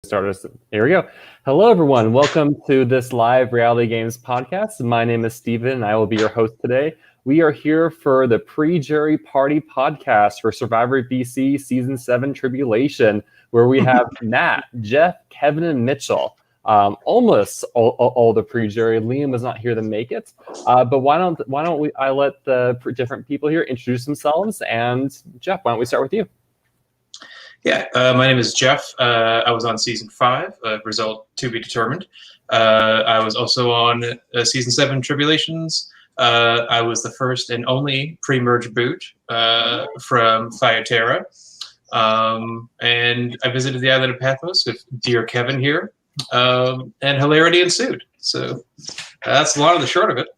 Here we go. Hello, everyone. Welcome to this live Reality Games podcast. My name is Steven, and I will be your host today. We are here for the pre-jury party podcast for Survivor BC Season 7 Tribulation, where we have Matt, Jeff, Kevin, and Mitchell. Almost all the pre-jury. Liam was not here to make it, but why don't I let the different people here introduce themselves? And Jeff, why don't we start with you? Yeah, my name is Jeff. I was on season 5, result to be determined. I was also on season 7 Tribulations. I was the first and only pre-merge boot from Thyatera. And I visited the island of Pathos with dear Kevin here. And hilarity ensued. So that's a lot of the short of it.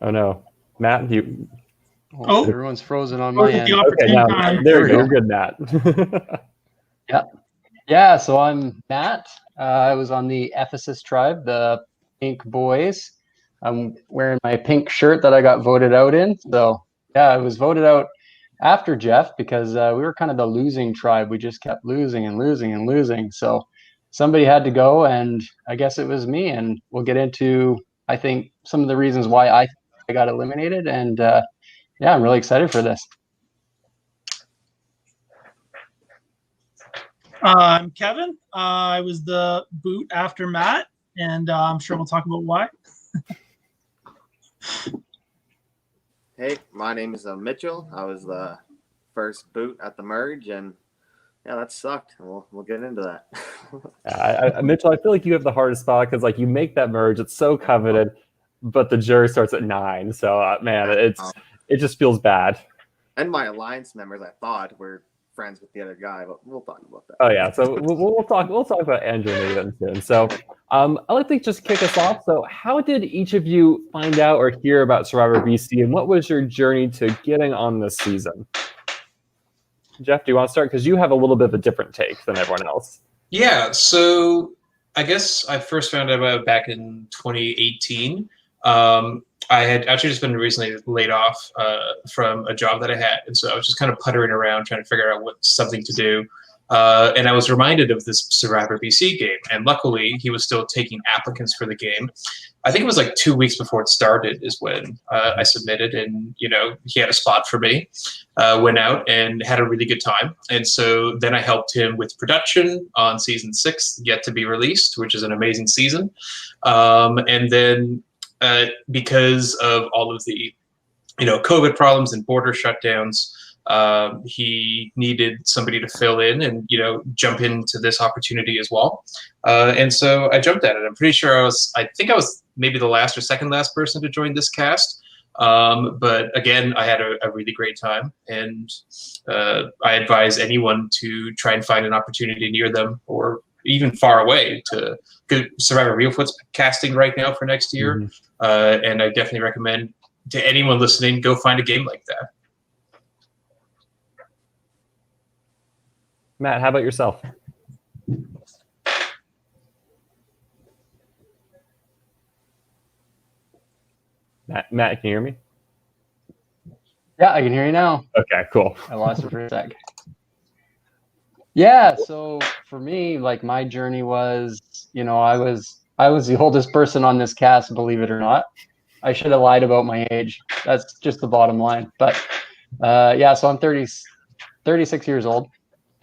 Oh no. Matt, you... Oh, everyone's frozen on my end. Okay, now, there you go. You're good, Matt. Yeah. So I'm Matt. I was on the Ephesus tribe, the Pink Boys. I'm wearing my pink shirt that I got voted out in. So yeah, I was voted out after Jeff because we were kind of the losing tribe. We just kept losing and losing and losing. So somebody had to go, and I guess it was me. And we'll get into, I think, some of the reasons why I got eliminated. And yeah, I'm really excited for this. I'm Kevin. I was the boot after Matt, and I'm sure we'll talk about why. Hey, my name is Mitchell. I was the first boot at the merge, and yeah, that sucked. We'll get into that. Mitchell, I feel like you have the hardest spot because you make that merge, it's so coveted, but the jury starts at 9. So man, it just feels bad. And my alliance members, I thought, were friends with the other guy, but we'll talk about that. Oh yeah, so we'll talk about Andrew and Nathan soon. So I'd like to just kick us off. So how did each of you find out or hear about Survivor BC, and what was your journey to getting on this season? Jeff, do you want to start? Because you have a little bit of a different take than everyone else. Yeah, so I guess I first found out about it back in 2018. I had actually just been recently laid off from a job that I had. And so I was just kind of puttering around trying to figure out something to do. And I was reminded of this Survivor BC game. And luckily, he was still taking applicants for the game. I think it was 2 weeks before it started is when I submitted. And, he had a spot for me. Went out and had a really good time. And so then I helped him with production on season 6, yet to be released, which is an amazing season. And then because of all of the, COVID problems and border shutdowns, he needed somebody to fill in and, jump into this opportunity as well. And so I jumped at it. I'm pretty sure I think I was maybe the last or second last person to join this cast. But again, I had a really great time, and I advise anyone to try and find an opportunity near them or even far away to Survivor Reelfoot's casting right now for next year. Mm-hmm. And I definitely recommend to anyone listening, go find a game like that. Matt, how about yourself? Matt, can you hear me? Yeah, I can hear you now. Okay, cool. I lost it for a sec. Yeah, so for me, my journey was, I was the oldest person on this cast, believe it or not. I should have lied about my age. That's just the bottom line. But yeah, so I'm 36 years old.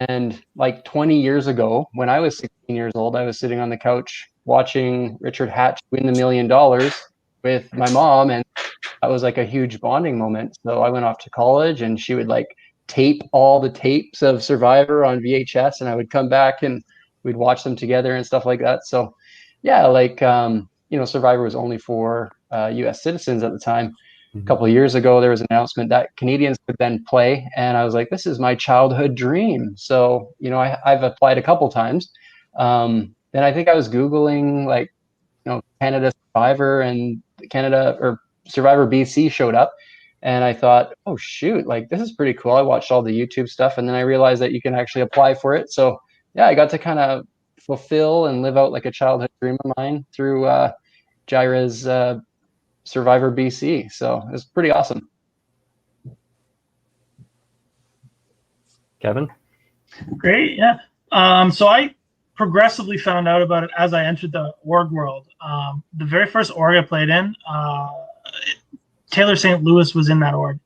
And 20 years ago, when I was 16 years old, I was sitting on the couch watching Richard Hatch win $1 million with my mom. And that was a huge bonding moment. So I went off to college, and she would tape all the tapes of Survivor on VHS, and I would come back and we'd watch them together and stuff like that. So yeah, Survivor was only for US citizens at the time. Mm-hmm. A couple of years ago, there was an announcement that Canadians could then play, and I was like, this is my childhood dream. So, I've applied a couple times. Then I think I was Googling Canada Survivor, and Canada or Survivor BC showed up. And I thought, oh, shoot, this is pretty cool. I watched all the YouTube stuff, and then I realized that you can actually apply for it. So, yeah, I got to kind of fulfill and live out a childhood dream of mine through Gyra's Survivor BC. So it was pretty awesome. Kevin? Great, yeah. So I progressively found out about it as I entered the org world. The very first org I played in, Taylor St. Louis was in that org,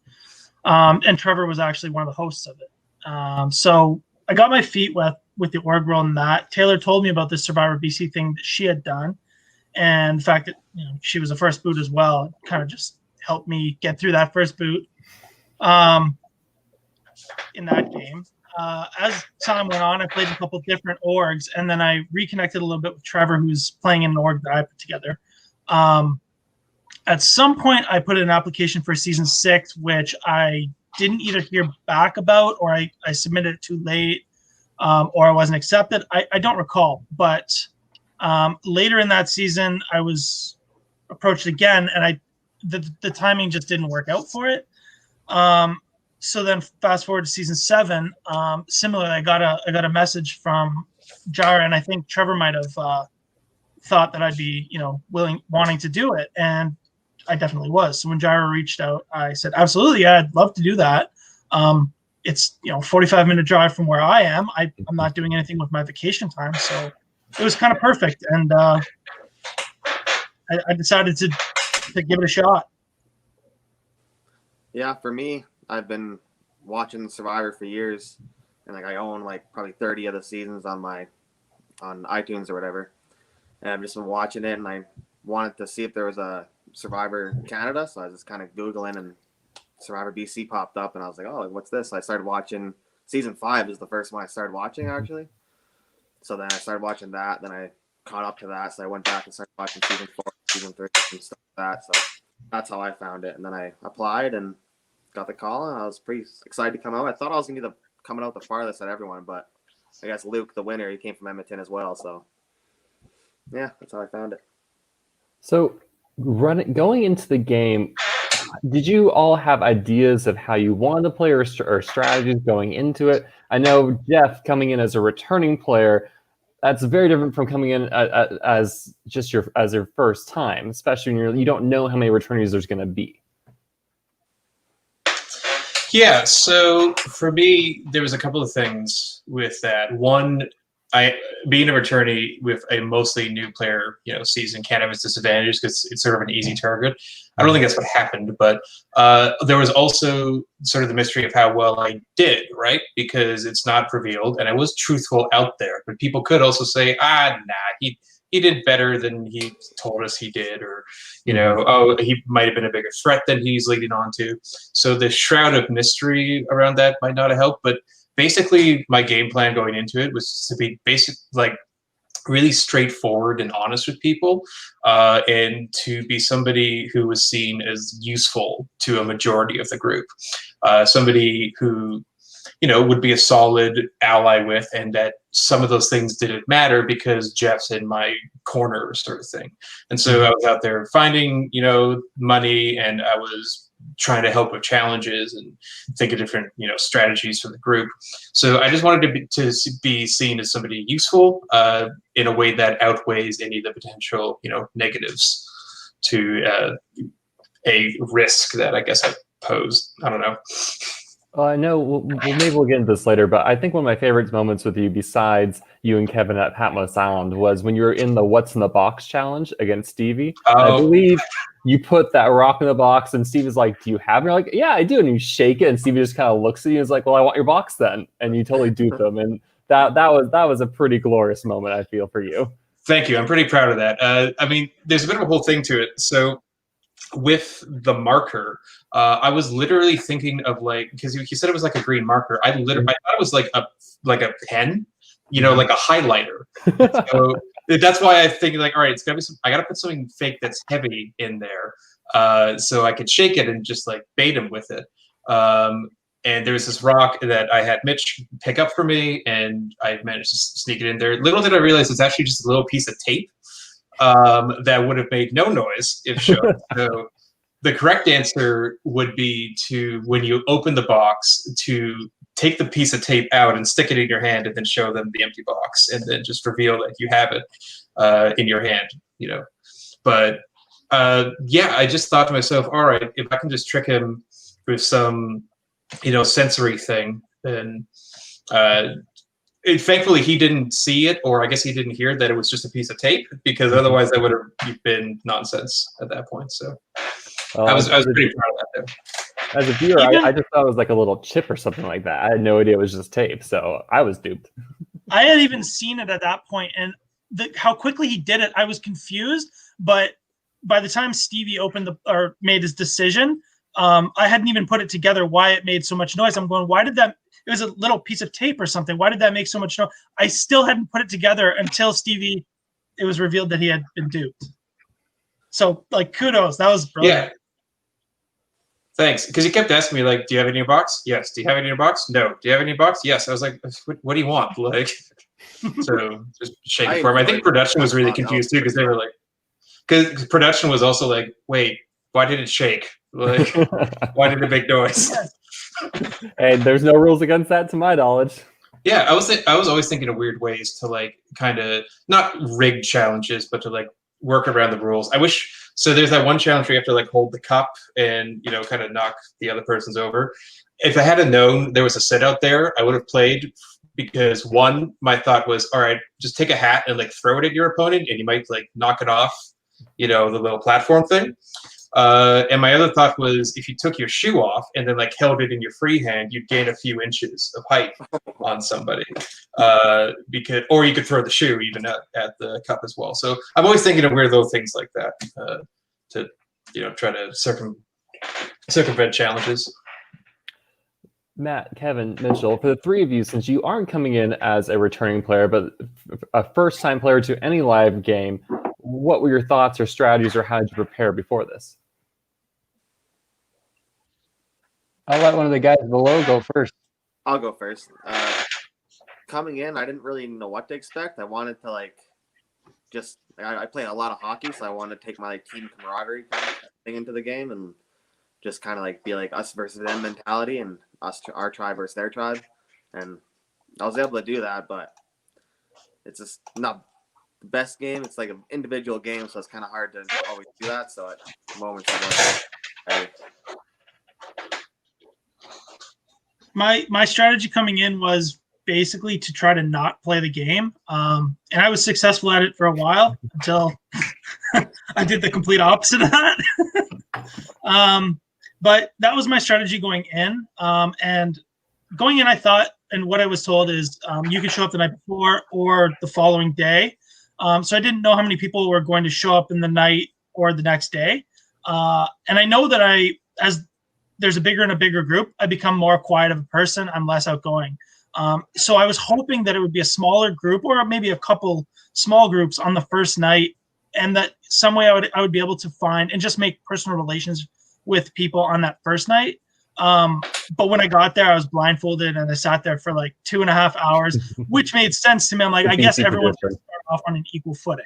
and Trevor was actually one of the hosts of it. So I got my feet wet with the org world and that. Taylor told me about this Survivor BC thing that she had done, and the fact that she was the first boot as well. It kind of just helped me get through that first boot in that game. As time went on, I played a couple different orgs, and then I reconnected a little bit with Trevor, who's playing in an org that I put together. At some point, I put in an application for season 6, which I didn't either hear back about, or I submitted it too late, or I wasn't accepted. I don't recall, but later in that season, I was approached again, and the timing just didn't work out for it. So then fast forward to season 7, similarly, I got a message from Jara, and I think Trevor might have thought that I'd be, wanting to do it. And I definitely was. So when Jara reached out, I said, absolutely, yeah, I'd love to do that. It's, 45-minute drive from where I am. I'm not doing anything with my vacation time. So it was kind of perfect. And I decided to give it a shot. Yeah, for me, I've been watching Survivor for years, and I own probably 30 of the seasons on iTunes or whatever. And I've just been watching it, and I wanted to see if there was a Survivor Canada, so I was just kind of Googling, and Survivor BC popped up, and I was like, oh, what's this? So I started watching. Season 5 is the first one I started watching, actually. So then I started watching that, then I caught up to that, so I went back and started watching season 4, season 3, and stuff like that. So that's how I found it, and then I applied and got the call, and I was pretty excited to come out. I thought I was going to be coming out the farthest out of everyone, but I guess Luke, the winner, he came from Edmonton as well, so yeah, that's how I found it. So going into the game, did you all have ideas of how you wanted to play or strategies going into it? I know Jeff, coming in as a returning player, that's very different from coming in as just your first time, especially when you don't know how many returnees there's going to be. Yeah, so for me, there was a couple of things with that. One, being a returnee with a mostly new player, season can have its disadvantages because it's sort of an easy target. I don't think that's what happened, but there was also sort of the mystery of how well I did, right? Because it's not revealed, and I was truthful out there. But people could also say, he did better than he told us he did, or, he might have been a bigger threat than he's leading on to. So the shroud of mystery around that might not have helped, but basically my game plan going into it was to be really straightforward and honest with people, and to be somebody who was seen as useful to a majority of the group, somebody who would be a solid ally with, and that some of those things didn't matter because Jeff's in my corner, sort of thing. And so I was out there finding, money, and I was trying to help with challenges and think of different, strategies for the group. So I just wanted to be seen as somebody useful, in a way that outweighs any of the potential, negatives to a risk that I guess I posed. I don't know. I know maybe we'll get into this later, but I think one of my favorite moments with you, besides you and Kevin at Patmos Island, was when you were in the What's in the Box challenge against Stevie. I believe you put that rock in the box, and Stevie's like, do you have it? You're like, yeah, I do. And you shake it, and Stevie just kind of looks at you and is like, well, I want your box then. And you totally dupe them. And that was a pretty glorious moment, I feel, for you. Thank you. I'm pretty proud of that. There's a bit of a whole thing to it. So with the marker, I was literally thinking of because he said it was like a green marker. I thought it was like a pen, like a highlighter. So that's why I think all right, it's gotta be I gotta put something fake that's heavy in there, so I could shake it and just bait him with it. And there was this rock that I had Mitch pick up for me, and I managed to sneak it in there. Little did I realize it's actually just a little piece of tape that would have made no noise if shown. So the correct answer would be to, when you open the box, to take the piece of tape out and stick it in your hand, and then show them the empty box, and then just reveal that you have it in your hand. But I just thought to myself, all right, if I can just trick him with some sensory thing, And thankfully, he didn't see it, or I guess he didn't hear that it was just a piece of tape, because otherwise that would have been nonsense at that point. So I was pretty proud of that there. As a viewer, I just thought it was like a little chip or something like that. I had no idea it was just tape, so I was duped. I had even seen it at that point, and how quickly he did it, I was confused. But by the time Stevie made his decision, I hadn't even put it together why it made so much noise. I'm going, why did that? It was a little piece of tape or something. Why did that make so much noise? I still hadn't put it together until it was revealed that he had been duped. So, like, kudos. That was brilliant. Yeah. Thanks. Because he kept asking me, like, do you have it in your box? Yes. Do you have it in your box? No. Do you have it in your box? Yes. I was like, what do you want? Like, so just shaking for him. I think production was really confused too, because they were like, because production was also like, wait, why did it shake? Like, why did it make noise? Hey, there's no rules against that to my knowledge. Yeah, I was always thinking of weird ways to, like, kind of not rig challenges, but to, like, work around the rules. I wish. So there's that one challenge where you have to, like, hold the cup and, you know, kind of knock the other person's over. If I had known there was a set out there, I would have played, because one, my thought was, all right, just take a hat and, like, throw it at your opponent and you might, like, knock it off, you know, the little platform thing. And my other thought was, if you took your shoe off and then, like, held it in your free hand, you'd gain a few inches of height on somebody. Or you could throw the shoe even at the cup as well. So I'm always thinking of weird little things like that to, you know, try to circumvent challenges. Matt, Kevin, Mitchell, for the three of you, since you aren't coming in as a returning player, but a first-time player to any live game, what were your thoughts or strategies, or how did you prepare before this? I'll let one of the guys below go first. I'll go first. Coming in, I didn't really know what to expect. I wanted to, like, I play a lot of hockey, so I wanted to take my, like, team camaraderie kind of thing into the game and just kind of, like, be like us versus them mentality, and our tribe versus their tribe. And I was able to do that, but it's just not the best game. It's like an individual game, so it's kind of hard to always do that. So at moments my strategy coming in was basically to try to not play the game, and I was successful at it for a while until I did the complete opposite of that. But that was my strategy going in, and going in, I thought, and what I was told is you could show up the night before or the following day. So I didn't know how many people were going to show up in the night or the next day. And I know that as there's a bigger and a bigger group, I become more quiet of a person. I'm less outgoing. So I was hoping that it would be a smaller group, or maybe a couple small groups on the first night, and that some way I would be able to find and just make personal relations with people on that first night. But when I got there, I was blindfolded and I sat there for like 2.5 hours, which made sense to me. I'm like, I guess everyone's going to start off on an equal footing.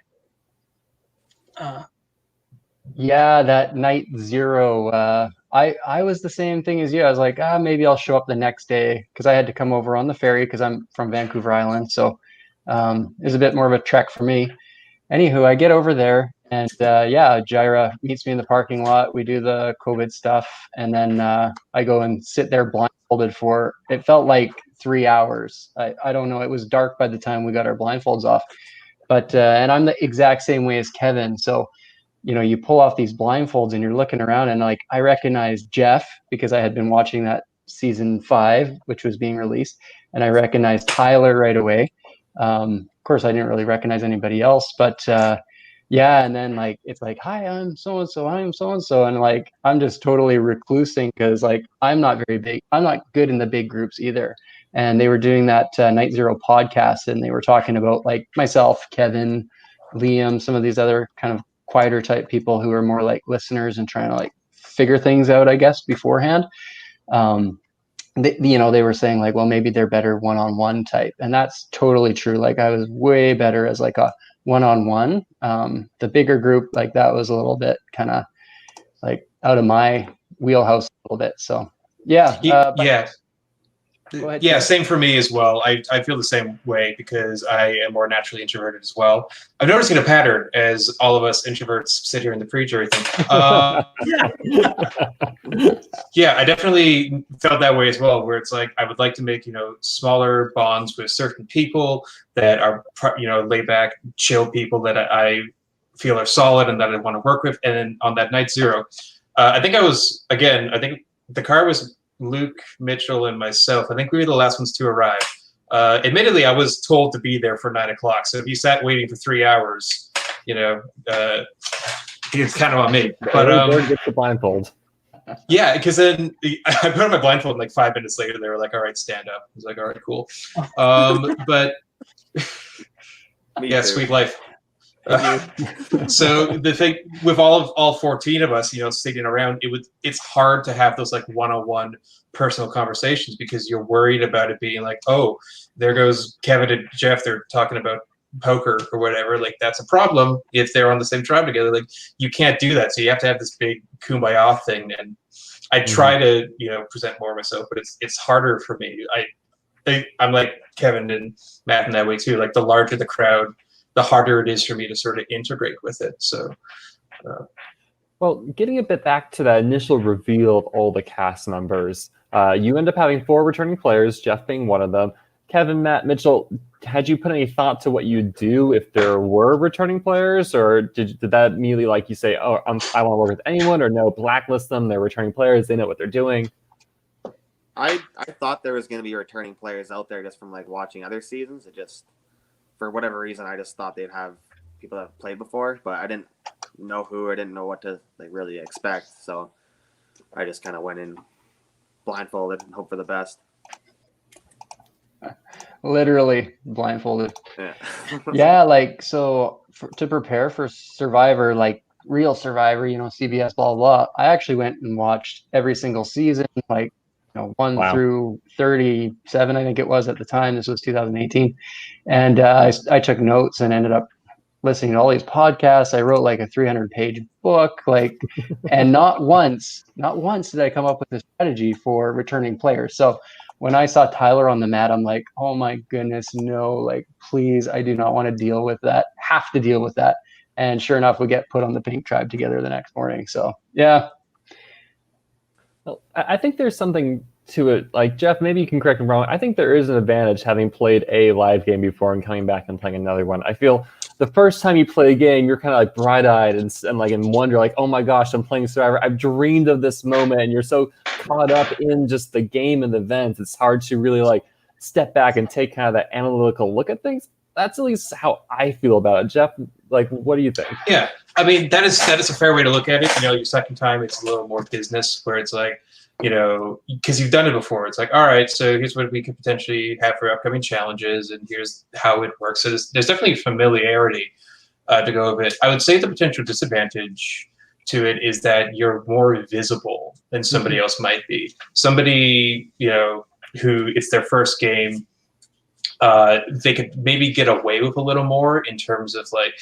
Yeah, that night zero, I was the same thing as you. I was like, maybe I'll show up the next day, because I had to come over on the ferry because I'm from Vancouver Island. So it was a bit more of a trek for me. Anywho, I get over there, and Jaira meets me in the parking lot. We do the COVID stuff, and then I go and sit there blindfolded for, it felt like 3 hours. I don't know. It was dark by the time we got our blindfolds off. But and I'm the exact same way as Kevin. So, you know, you pull off these blindfolds and you're looking around, and, like, I recognized Jeff because I had been watching that season 5, which was being released, and I recognized Tyler right away. Of course, I didn't really recognize anybody else, but and then, like, it's like, hi, I'm so-and-so, I'm so-and-so, and, like, I'm just totally reclusing because, like, I'm not very big. I'm not good in the big groups either. And they were doing that Night Zero podcast, and they were talking about, like, myself, Kevin, Liam, some of these other kind of quieter type people who are more like listeners and trying to, like, figure things out, I guess, beforehand. They were saying, like, well, maybe they're better one-on-one type. And that's totally true. Like, I was way better as, like, a one-on-one. The bigger group, like, that was a little bit kind of, like, out of my wheelhouse a little bit. So, yeah. Go ahead, Yeah, Kevin. same for me as well. I feel the same way because I am more naturally introverted as well. I'm noticing a pattern as all of us introverts sit here in the pre-jury thing. Yeah, I definitely felt that way as well, where it's like I would like to make, smaller bonds with certain people that are, laid back, chill people that I feel are solid and that I want to work with. And then on that night zero, I think I think the car was Luke, Mitchell, and myself. I think we were the last ones to arrive. Admittedly, I was told to be there for 9 o'clock. So if you sat waiting for 3 hours, it's kind of on me. But Everyone gets the blindfold. yeah, because then I put on my blindfold and like 5 minutes later, they were like, all right, stand up. I was like, all right, cool. But Me yeah, too. sweet life. So the thing with all 14 of us, sitting around, it's hard to have those like one-on-one personal conversations because you're worried about it being like, oh, there goes Kevin and Jeff, they're talking about poker or whatever. Like that's a problem if they're on the same tribe together. Like you can't do that, so you have to have this big kumbaya thing. And I try to present more of myself, but it's harder for me. I'm like Kevin and Matt in that way too. Like the larger the crowd, the harder it is for me to sort of integrate with it. So, Well, getting a bit back to that initial reveal of all the cast members, you end up having 4 returning players, Jeff being one of them. Kevin, Matt, Mitchell, had you put any thought to what you'd do if there were returning players, or did that immediately, like you say, oh, I want to work with anyone, or no, blacklist them, they're returning players, they know what they're doing? I thought there was going to be returning players out there just from like watching other seasons. It just, for whatever reason, I just thought they'd have people that have played before, but I didn't know who. I didn't know what to like really expect, so I just kind of went in blindfolded and hope for the best. Literally blindfolded. Yeah. Yeah, like to prepare for Survivor, like real Survivor, CBS, blah, blah, blah. I actually went and watched every single season, like 1 Wow. through 37, I think it was at the time. This was 2018, and I took notes and ended up listening to all these podcasts. I wrote like a 300-page book, and not once did I come up with a strategy for returning players. So when I saw Tyler on the mat, I'm like, oh my goodness, no, like, please, I do not want to have to deal with that. And sure enough, we get put on the Pink Tribe together the next morning. So, yeah. Well, I think there's something to it. Like, Jeff, maybe you can correct me wrong. I think there is an advantage having played a live game before and coming back and playing another one. I feel the first time you play a game, you're kind of like bright-eyed and like in wonder, like, oh my gosh, I'm playing Survivor. I've dreamed of this moment, and you're so caught up in just the game and the events. It's hard to really like step back and take kind of that analytical look at things. That's at least how I feel about it. Jeff, like, what do you think? yeah, I mean that is a fair way to look at it. Your second time, it's a little more business, where it's like, because you've done it before. It's like, all right, so here's what we could potentially have for upcoming challenges, and here's how it works. So there's definitely familiarity to go with it. I would say the potential disadvantage to it is that you're more visible than somebody else might be. Somebody, who it's their first game, they could maybe get away with a little more in terms of like,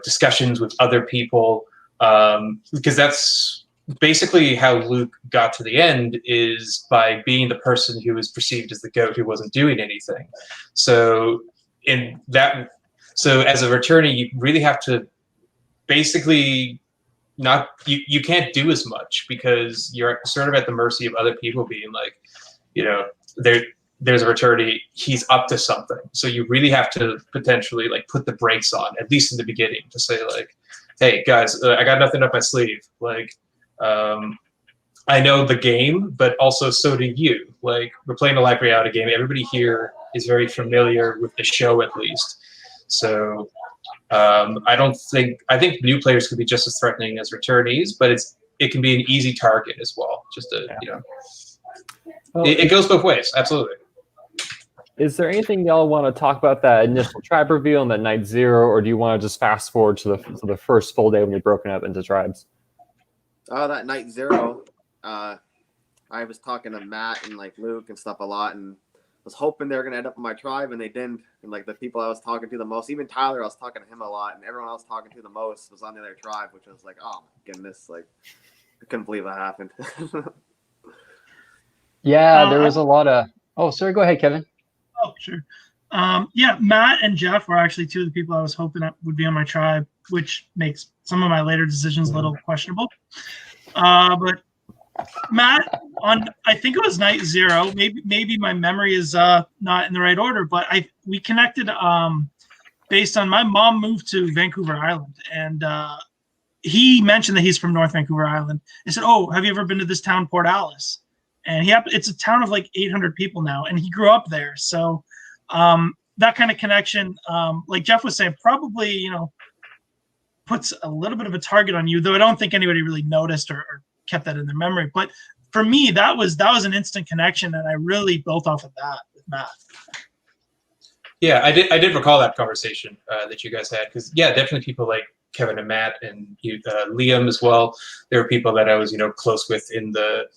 discussions with other people, because that's basically how Luke got to the end, is by being the person who was perceived as the GOAT who wasn't doing anything. So as a returnee, you really have to basically you can't do as much because you're sort of at the mercy of other people being like, there's a returnee, he's up to something. So you really have to potentially like put the brakes on, at least in the beginning, to say like, hey guys, I got nothing up my sleeve. Like, I know the game, but also so do you. Like, we're playing a live reality game. Everybody here is very familiar with the show, at least. So I think new players could be just as threatening as returnees, but it can be an easy target as well. Just to, Well, it goes both ways. Absolutely. Is there anything y'all want to talk about that initial tribe reveal on that night zero, or do you want to just fast forward to the first full day when you're broken up into tribes? That night zero, I was talking to Matt and like Luke and stuff a lot, and was hoping they were gonna end up in my tribe, and they didn't. And like the people I was talking to the most, even Tyler, I was talking to him a lot, and everyone I was talking to the most was on the other tribe, which was like, oh my goodness, like I couldn't believe that happened. Yeah, there was a lot of Oh, sorry. Go ahead, Kevin. Oh, sure. Yeah, Matt and Jeff were actually two of the people I was hoping that would be on my tribe, which makes some of my later decisions a little questionable. But Matt, on I think it was night 0. Maybe my memory is not in the right order, but we connected based on my mom moved to Vancouver Island, and he mentioned that he's from North Vancouver Island. I said, "Oh, have you ever been to this town, Port Alice?" And it's a town of like 800 people now, and he grew up there. So that kind of connection, like Jeff was saying, probably puts a little bit of a target on you. Though I don't think anybody really noticed or kept that in their memory. But for me, that was an instant connection, and I really built off of that with Matt. Yeah, I did recall that conversation that you guys had, because definitely people like Kevin and Matt and Liam as well. There were people that I was close with in the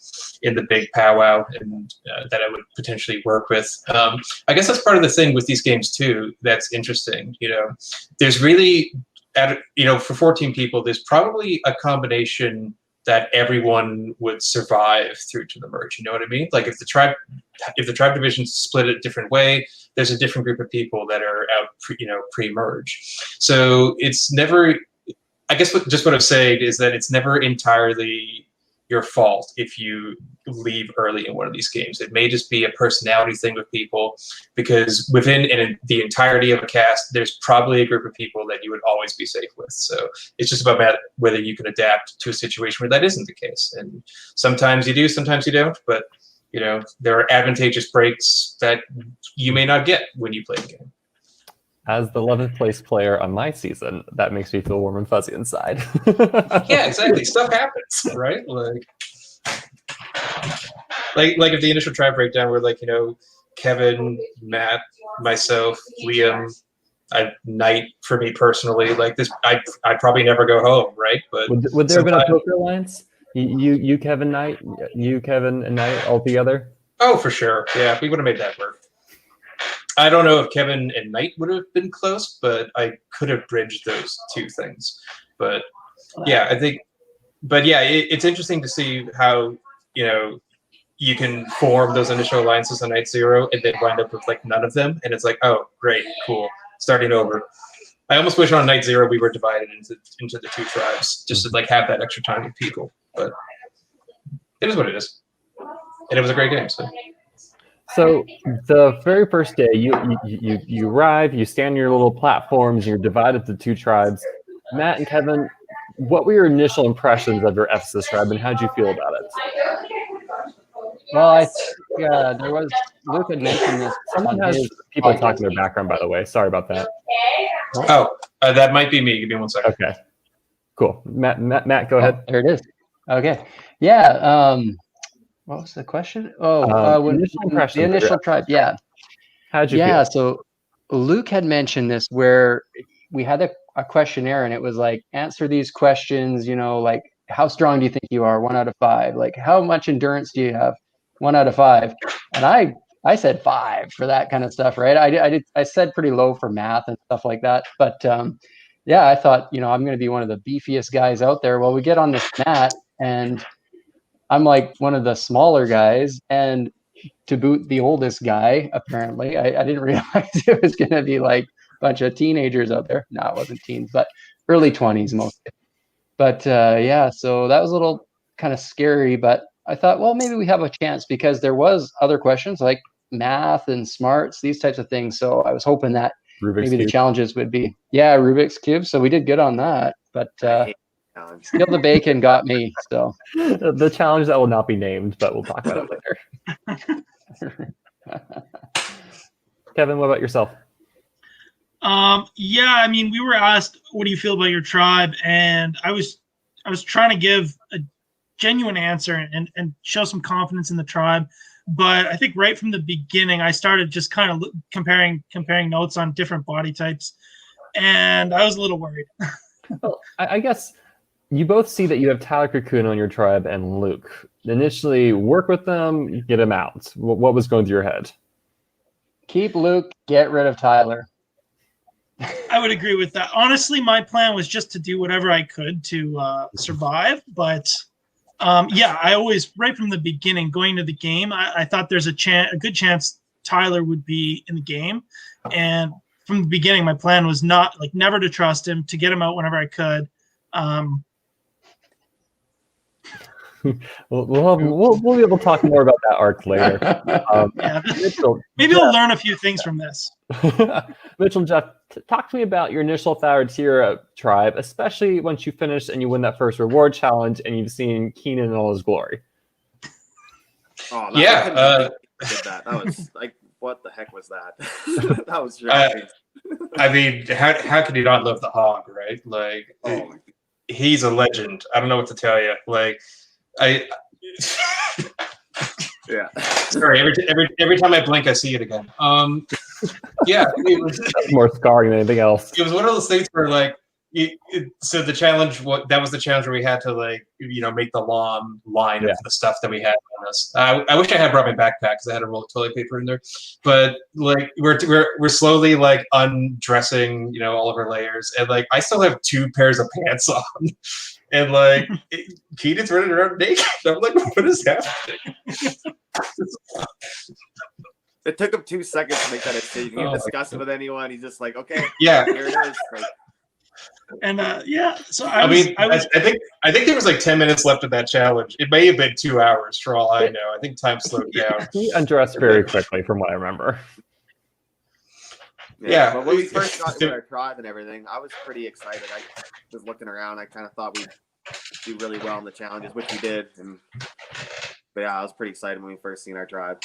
big powwow, and that I would potentially work with. I guess that's part of the thing with these games too. That's interesting. There's really for 14 people, there's probably a combination that everyone would survive through to the merge. You know what I mean? Like if the tribe division's split a different way, there's a different group of people that are out pre-merge. So it's never, I guess what I'm saying is that it's never entirely your fault if you leave early in one of these games. It may just be a personality thing with people, because within the entirety of a cast, there's probably a group of people that you would always be safe with. So it's just about whether you can adapt to a situation where that isn't the case. And sometimes you do, sometimes you don't. But there are advantageous breaks that you may not get when you play the game. As the 11th place player on my season, that makes me feel warm and fuzzy inside. Yeah, exactly. Stuff happens, right? Like if the initial tribe breakdown were Kevin, Matt, myself, Liam, Knight for me personally, like this, I'd probably never go home, right? But would there have been a poker alliance? You Kevin, Knight, you Kevin and Knight all together? Oh, for sure. Yeah, we would have made that work. I don't know if Kevin and Knight would have been close, but I could have bridged those two things. But yeah, I think. But yeah, it's interesting to see how you can form those initial alliances on night 0 and then wind up with none of them, and it's like, oh, great, cool, starting over. I almost wish on night 0 we were divided into the two tribes, just to have that extra time with people. But it is what it is, and it was a great game. So the very first day, you arrive, you stand on your little platforms, you're divided to two tribes. Matt and Kevin, what were your initial impressions of your Ephesus tribe, and how did you feel about it? Well, there was Luke had mentioned this. Someone has people talking in their background, by the way. Sorry about that. Oh, that might be me. Give me 1 second. Okay, cool. Matt, go ahead. There it is. Okay. Yeah. What was the question? Initial impressions. The initial tribe. Yeah. How'd you feel? Yeah. So Luke had mentioned this, where we had a questionnaire, and it was like, answer these questions. Like, how strong do you think you are? 1 out of 5. Like, how much endurance do you have? 1 out of 5. And I said 5 for that kind of stuff, right? I said pretty low for math and stuff like that. But I thought, I'm going to be one of the beefiest guys out there. Well, we get on this mat, and I'm like one of the smaller guys, and to boot the oldest guy, apparently. I didn't realize it was going to be like a bunch of teenagers out there. No, it wasn't teens, but early 20s mostly. But so that was a little kind of scary, but I thought, well, maybe we have a chance, because there was other questions like math and smarts, these types of things. So I was hoping that Rubik's maybe Cube. the challenges would be, Rubik's Cube. So we did good on that, but still the bacon got me. So the challenge that will not be named, but we'll talk about it later. Kevin, what about yourself? I mean, we were asked, what do you feel about your tribe? And I was trying to give a genuine answer and show some confidence in the tribe. But I think right from the beginning, I started just kind of comparing notes on different body types. And I was a little worried. Well, I guess you both see that you have Tyler Cocoon on your tribe and Luke. Initially, work with them, get him out. What was going through your head? Keep Luke, get rid of Tyler. I would agree with that. Honestly, my plan was just to do whatever I could to survive, but Yeah, I always, right from the beginning, going to the game, I thought there's a good chance Tyler would be in the game. And from the beginning, my plan was never to trust him, to get him out whenever I could. We'll be able to talk more about that arc later. Yeah, Mitchell, maybe I'll learn a few things from this. Mitchell and Jeff, talk to me about your initial Thyatira tribe, especially once you finish and you win that first reward challenge and you've seen Keenan in all his glory. Oh, Yeah, did that. That was like, what the heck was that? That was shocking. I mean, how could you not love the Hog, right? Like, Oh, he's a legend. I don't know what to tell you. Like, yeah. Sorry, every time I blink, I see it again. Yeah, it was More scarring than anything else. It was one of those things where, like, so the challenge, that was the challenge where we had to, like, make the long line of the stuff that we had on us. I wish I had brought my backpack because I had a roll of toilet paper in there. But like, we're slowly like undressing, all of our layers, and like I still have 2 pairs of pants on, and like Keenan's running around naked. I'm like, what is happening? It took him 2 seconds to make that decision. He didn't discuss it with anyone. He's just like, okay, Yeah. here it is. Like, And so I think there was like 10 minutes left of that challenge. It may have been 2 hours for all I know. I think time slowed down. He undressed very quickly, from what I remember. Yeah. But when we first got to our tribe and everything, I was pretty excited. I was looking around. I kind of thought we'd do really well in the challenges, which we did. But yeah, I was pretty excited when we first seen our tribe.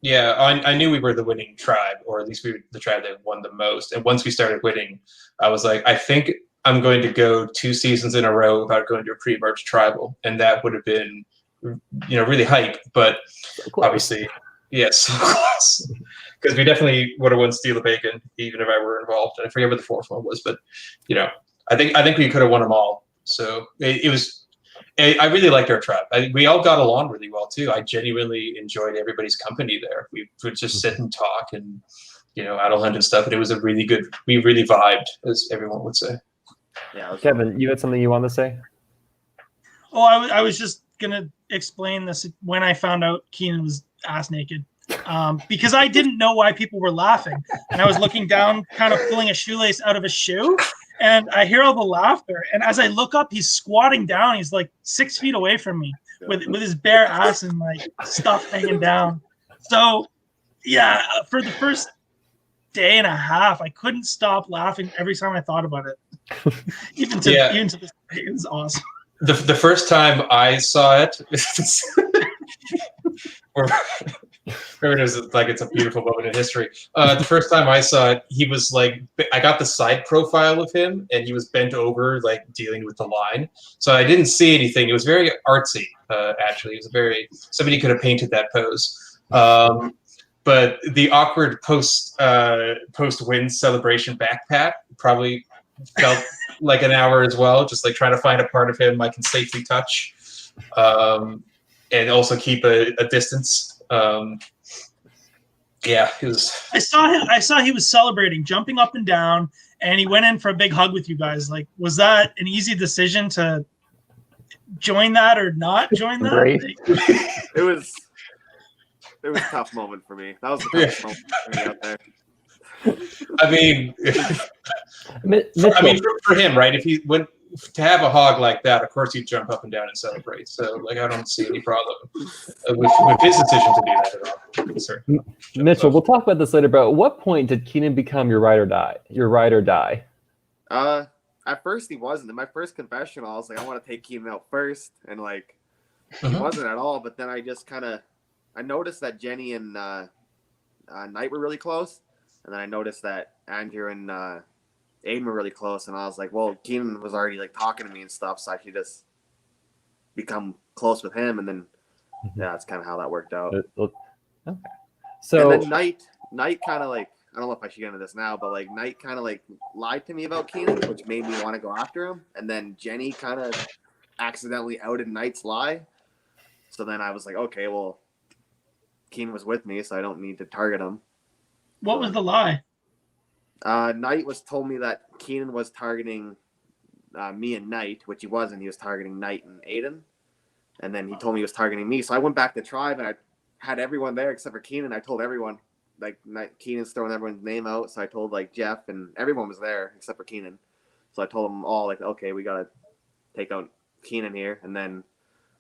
Yeah, I knew we were the winning tribe, or at least we were the tribe that won the most. And once we started winning, I was like, I think I'm going to go 2 seasons in a row without going to a pre-merge tribal, and that would have been, really hype. But obviously, yes, so close, because we definitely would have won Steal a Bacon even if I were involved. And I forget what the 4th one was, but I think we could have won them all. So it was. I really liked our tribe. We all got along really well too. I genuinely enjoyed everybody's company there. We would just sit and talk and, idle hunt and stuff. And it was we really vibed, as everyone would say. Yeah. Kevin, you had something you wanted to say? Oh, I was just gonna explain this when I found out Keenan was ass naked, because I didn't know why people were laughing, and I was looking down, kind of pulling a shoelace out of his shoe. And I hear all the laughter. And as I look up, he's squatting down. He's like 6 feet away from me with his bare ass and like stuff hanging down. So, yeah, for the first day and a half, I couldn't stop laughing every time I thought about it. Even to this day, it was awesome. The first time I saw it, remember, it was like it's a beautiful moment in history. The first time I saw it, he was like, I got the side profile of him, and he was bent over, like dealing with the line. So I didn't see anything. It was very artsy, actually. It was somebody could have painted that pose. But the awkward post-win celebration backpack probably felt like an hour as well, just like trying to find a part of him I can safely touch, and also keep a distance. Yeah, it was. I saw he was celebrating, jumping up and down, and he went in for a big hug with you guys. Like, was that an easy decision to join that or not join that? Great. It was a tough moment for me. That was the toughest moment for me out there. I mean, for him, right? If he went to have a hog like that, of course he'd jump up and down and celebrate. So, like, I don't see any problem with his decision to do that at all. Sorry. Mitchell, we'll talk about this later, but at what point did Keenan become your ride or die? At first he wasn't. In my first confessional, I was like, I want to take Keenan out first, and like, he wasn't at all. But then I just I noticed that Jenny and Knight were really close, and then I noticed that Andrew and Aiden were really close, and I was like, well, Keenan was already like talking to me and stuff, so I should just become close with him, and then that's kind of how that worked out. Okay. So and then Knight kind of like, I don't know if I should get into this now, but like Knight kind of like lied to me about Keenan, which made me want to go after him, and then Jenny kind of accidentally outed Knight's lie, so then I was like, okay, well, Keenan was with me, so I don't need to target him. What was the lie? Knight told me that Keenan was targeting me and Knight, which he wasn't. He was targeting Knight and Aiden. And then he told me he was targeting me. So I went back to tribe and I had everyone there except for Keenan. I told everyone, like, Keenan's throwing everyone's name out. So I told, like, Jeff, and everyone was there except for Keenan. So I told them all, like, okay, we got to take out Keenan here. And then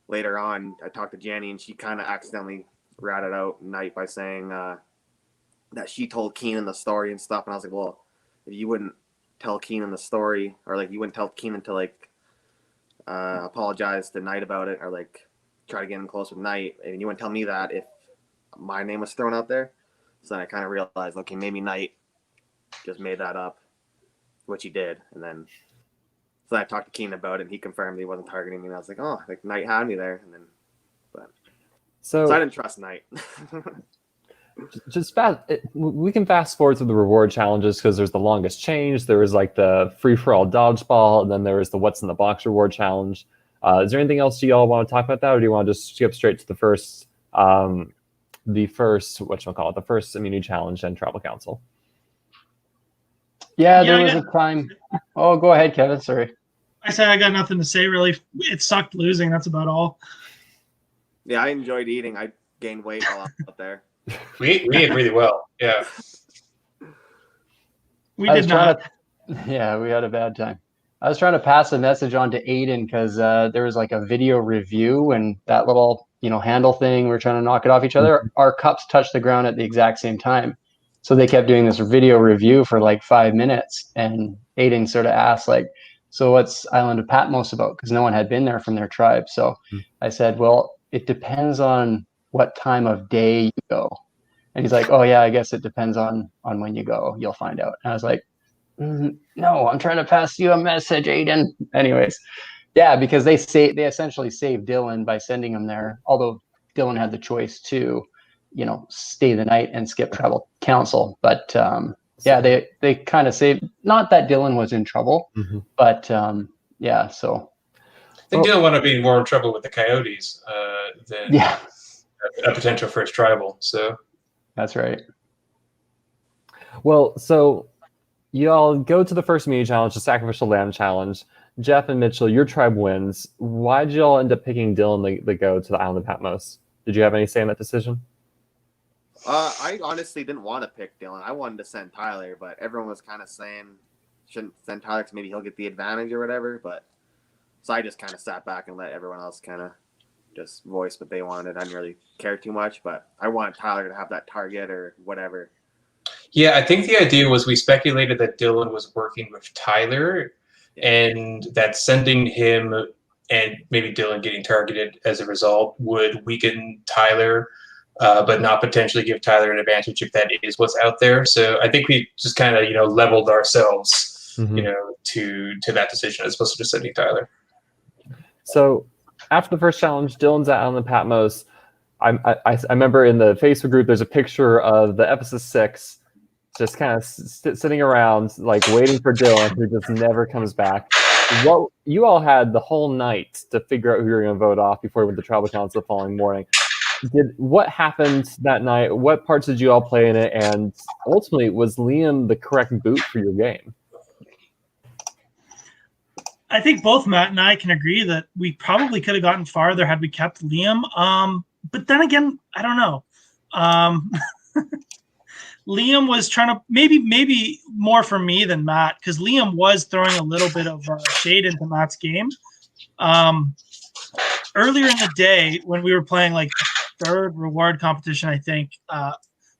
later on, I talked to Janny, and she kind of accidentally ratted out Knight by saying that she told Keenan the story and stuff. And I was like, well, if you wouldn't tell Keenan the story, or, like, you wouldn't tell Keenan to, like, apologize to Knight about it, or, like, try to get him close with Knight, and you wouldn't tell me that if my name was thrown out there. So then I kind of realized, okay, maybe Knight just made that up, which he did. And then so I talked to Keenan about it, and he confirmed he wasn't targeting me. And I was like, oh, like, Knight had me there. And then, so I didn't trust Knight. We can fast forward through the reward challenges because there's the longest change. There was like the free for all dodgeball, and then there was the what's in the box reward challenge. Is there anything else you all want to talk about that, or do you want to just skip straight to the first immunity challenge and tribal council? Yeah, there was a time. Oh, go ahead, Kevin. Sorry. I said I got nothing to say, really. It sucked losing. That's about all. Yeah, I enjoyed eating. I gained weight a lot out there. We ate really well. Yeah. We did not. Yeah, we had a bad time. I was trying to pass a message on to Aiden because there was like a video review, and that little, handle thing, we're trying to knock it off each other. Our cups touched the ground at the exact same time. So they kept doing this video review for like 5 minutes, and Aiden sort of asked, like, so what's Island of Patmos about? Because no one had been there from their tribe. So I said, well, it depends on what time of day you go. And he's like, oh yeah, I guess it depends on when you go. You'll find out. And I was like, no, I'm trying to pass you a message, Aiden. Anyways, yeah, because they essentially saved Dylan by sending him there. Although Dylan had the choice to, stay the night and skip tribal council. But yeah, they kind of saved. Not that Dylan was in trouble, but yeah. So I think Dylan wound up being more in trouble with the Coyotes than a potential first tribal. So that's right. Well, so you all go to the first immunity challenge, the sacrificial lamb challenge. Jeff and Mitchell, your tribe wins. Why did you all end up picking Dylan to go to the Island of Patmos? Did you have any say in that decision? I honestly didn't want to pick Dylan. I wanted to send Tyler, but everyone was kind of saying shouldn't send Tyler because maybe he'll get the advantage or whatever. But so I just kind of sat back and let everyone else kind of just voice what they wanted. I didn't really care too much, but I wanted Tyler to have that target or whatever. Yeah, I think the idea was we speculated that Dylan was working with Tyler, and that sending him and maybe Dylan getting targeted as a result would weaken Tyler, but not potentially give Tyler an advantage if that is what's out there. So I think we just kind of, leveled ourselves, to that decision as opposed to just sending Tyler. So after the first challenge, Dylan's at Island of Patmos. I remember in the Facebook group, there's a picture of the Ephesus 6 just kind of sitting around, like waiting for Dylan, who just never comes back. What you all had the whole night to figure out who you were going to vote off before we went to tribal council the following morning. What happened that night? What parts did you all play in it? And ultimately, was Liam the correct boot for your game? I think both Matt and I can agree that we probably could have gotten farther had we kept Liam. But then again, I don't know. Liam was trying to maybe more for me than Matt, because Liam was throwing a little bit of shade into Matt's game. Earlier in the day when we were playing like third reward competition, I think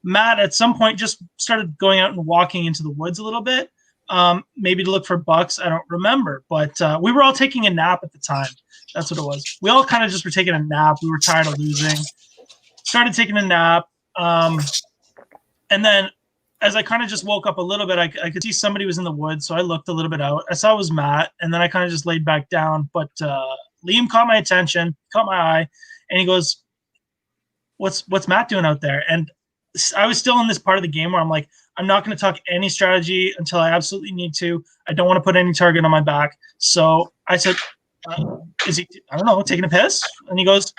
Matt at some point just started going out and walking into the woods a little bit, maybe to look for bucks. I don't remember, but we were all taking a nap at the time. That's what it was. We all kind of just were taking a nap. We were tired of losing. Started taking a nap. And then as I kind of just woke up a little bit, I could see somebody was in the woods. So I looked a little bit out. I saw it was Matt. And then I kind of just laid back down. But Liam caught my attention, caught my eye. And he goes, what's Matt doing out there? And I was still in this part of the game where I'm like, I'm not going to talk any strategy until I absolutely need to. I don't want to put any target on my back. So I said, is he, I don't know, taking a piss? And he goes,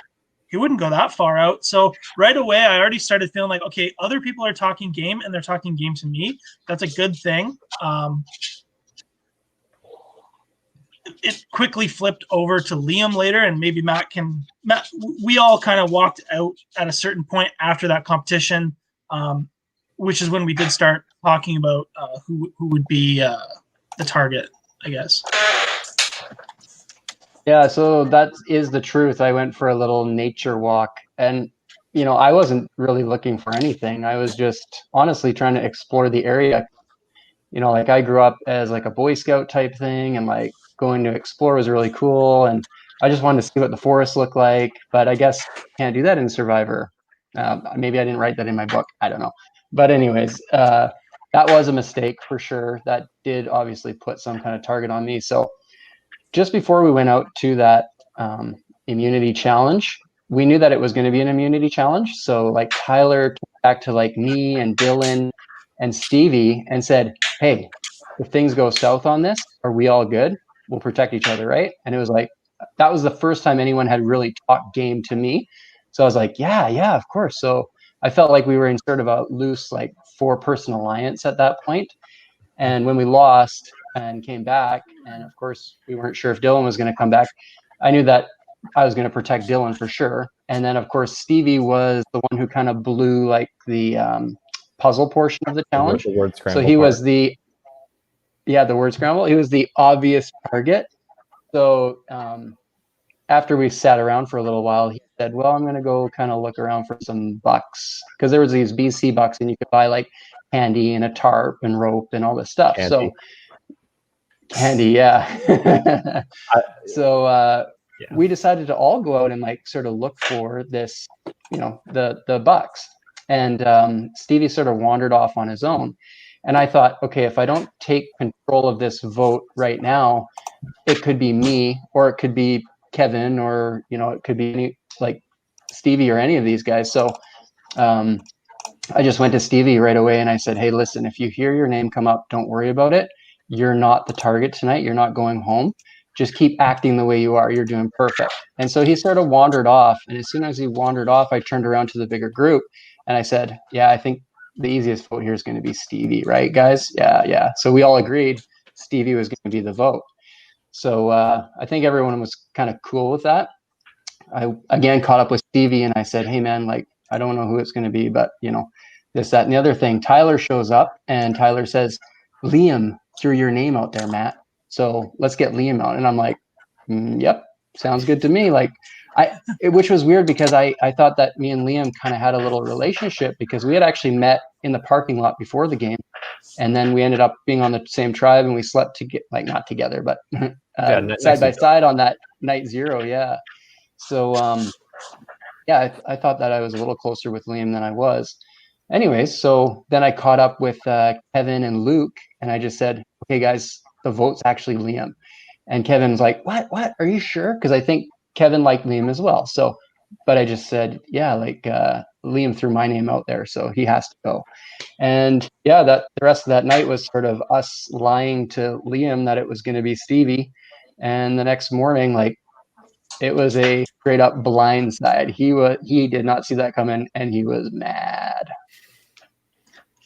he wouldn't go that far out. So right away, I already started feeling like, okay, other people are talking game and they're talking game to me. That's a good thing. it quickly flipped over to Liam later, and maybe Matt. We all kind of walked out at a certain point after that competition, which is when we did start talking about who would be the target, I guess. Yeah, so that is the truth. I went for a little nature walk, and I wasn't really looking for anything. I was just honestly trying to explore the area. Like I grew up as like a Boy Scout type thing, and like going to explore was really cool, and I just wanted to see what the forest looked like. But I guess you can't do that in Survivor. Maybe I didn't write that in my book. I don't know. But anyways, that was a mistake for sure. That did obviously put some kind of target on me. So just before we went out to that immunity challenge, we knew that it was going to be an immunity challenge. So like Tyler came back to like me and Dylan and Stevie and said, hey, if things go south on this, are we all good? We'll protect each other, right? And it was like, that was the first time anyone had really talked game to me. So I was like, yeah, of course. So I felt like we were in sort of a loose, like 4-person alliance at that point. And when we lost and came back, and of course we weren't sure if Dylan was going to come back, I knew that I was going to protect Dylan for sure. And then of course Stevie was the one who kind of blew like the puzzle portion of the challenge. The word scramble so he part. was the word scramble. He was the obvious target. So after we sat around for a little while, he said, well, I'm going to go kind of look around for some bucks, because there was these BC bucks and you could buy like candy and a tarp and rope and all this stuff. Candy. So candy, yeah. We decided to all go out and like sort of look for this, the bucks. And Stevie sort of wandered off on his own. And I thought, okay, if I don't take control of this vote right now, it could be me, or it could be Kevin, or it could be any, like Stevie or any of these guys. So I just went to Stevie right away and I said, hey, listen, if you hear your name come up, don't worry about it. You're not the target tonight. You're not going home. Just keep acting the way you are. You're doing perfect. And so he sort of wandered off. And as soon as he wandered off, I turned around to the bigger group and I said, yeah, I think the easiest vote here is going to be Stevie, right, guys? Yeah. So we all agreed Stevie was going to be the vote. So I think everyone was kind of cool with that. I again caught up with Stevie and I said, hey man, like, I don't know who it's going to be, but this, that, and the other thing. Tyler shows up and Tyler says, Liam threw your name out there, Matt. So let's get Liam out. And I'm like, yep, sounds good to me. Like which was weird because I thought that me and Liam kind of had a little relationship, because we had actually met in the parking lot before the game. And then we ended up being on the same tribe and we slept not together, but side by side on that night 0. Yeah. So, I thought that I was a little closer with Liam than I was. Anyways, so then I caught up with Kevin and Luke and I just said, okay, guys, the vote's actually Liam. And Kevin's like, what? Are you sure? Because I think Kevin liked Liam as well. So, but I just said, yeah, like Liam threw my name out there, so he has to go. And yeah, that the rest of that night was sort of us lying to Liam that it was going to be Stevie. And the next morning, like, it was a straight up blindside. He did not see that coming, and he was mad.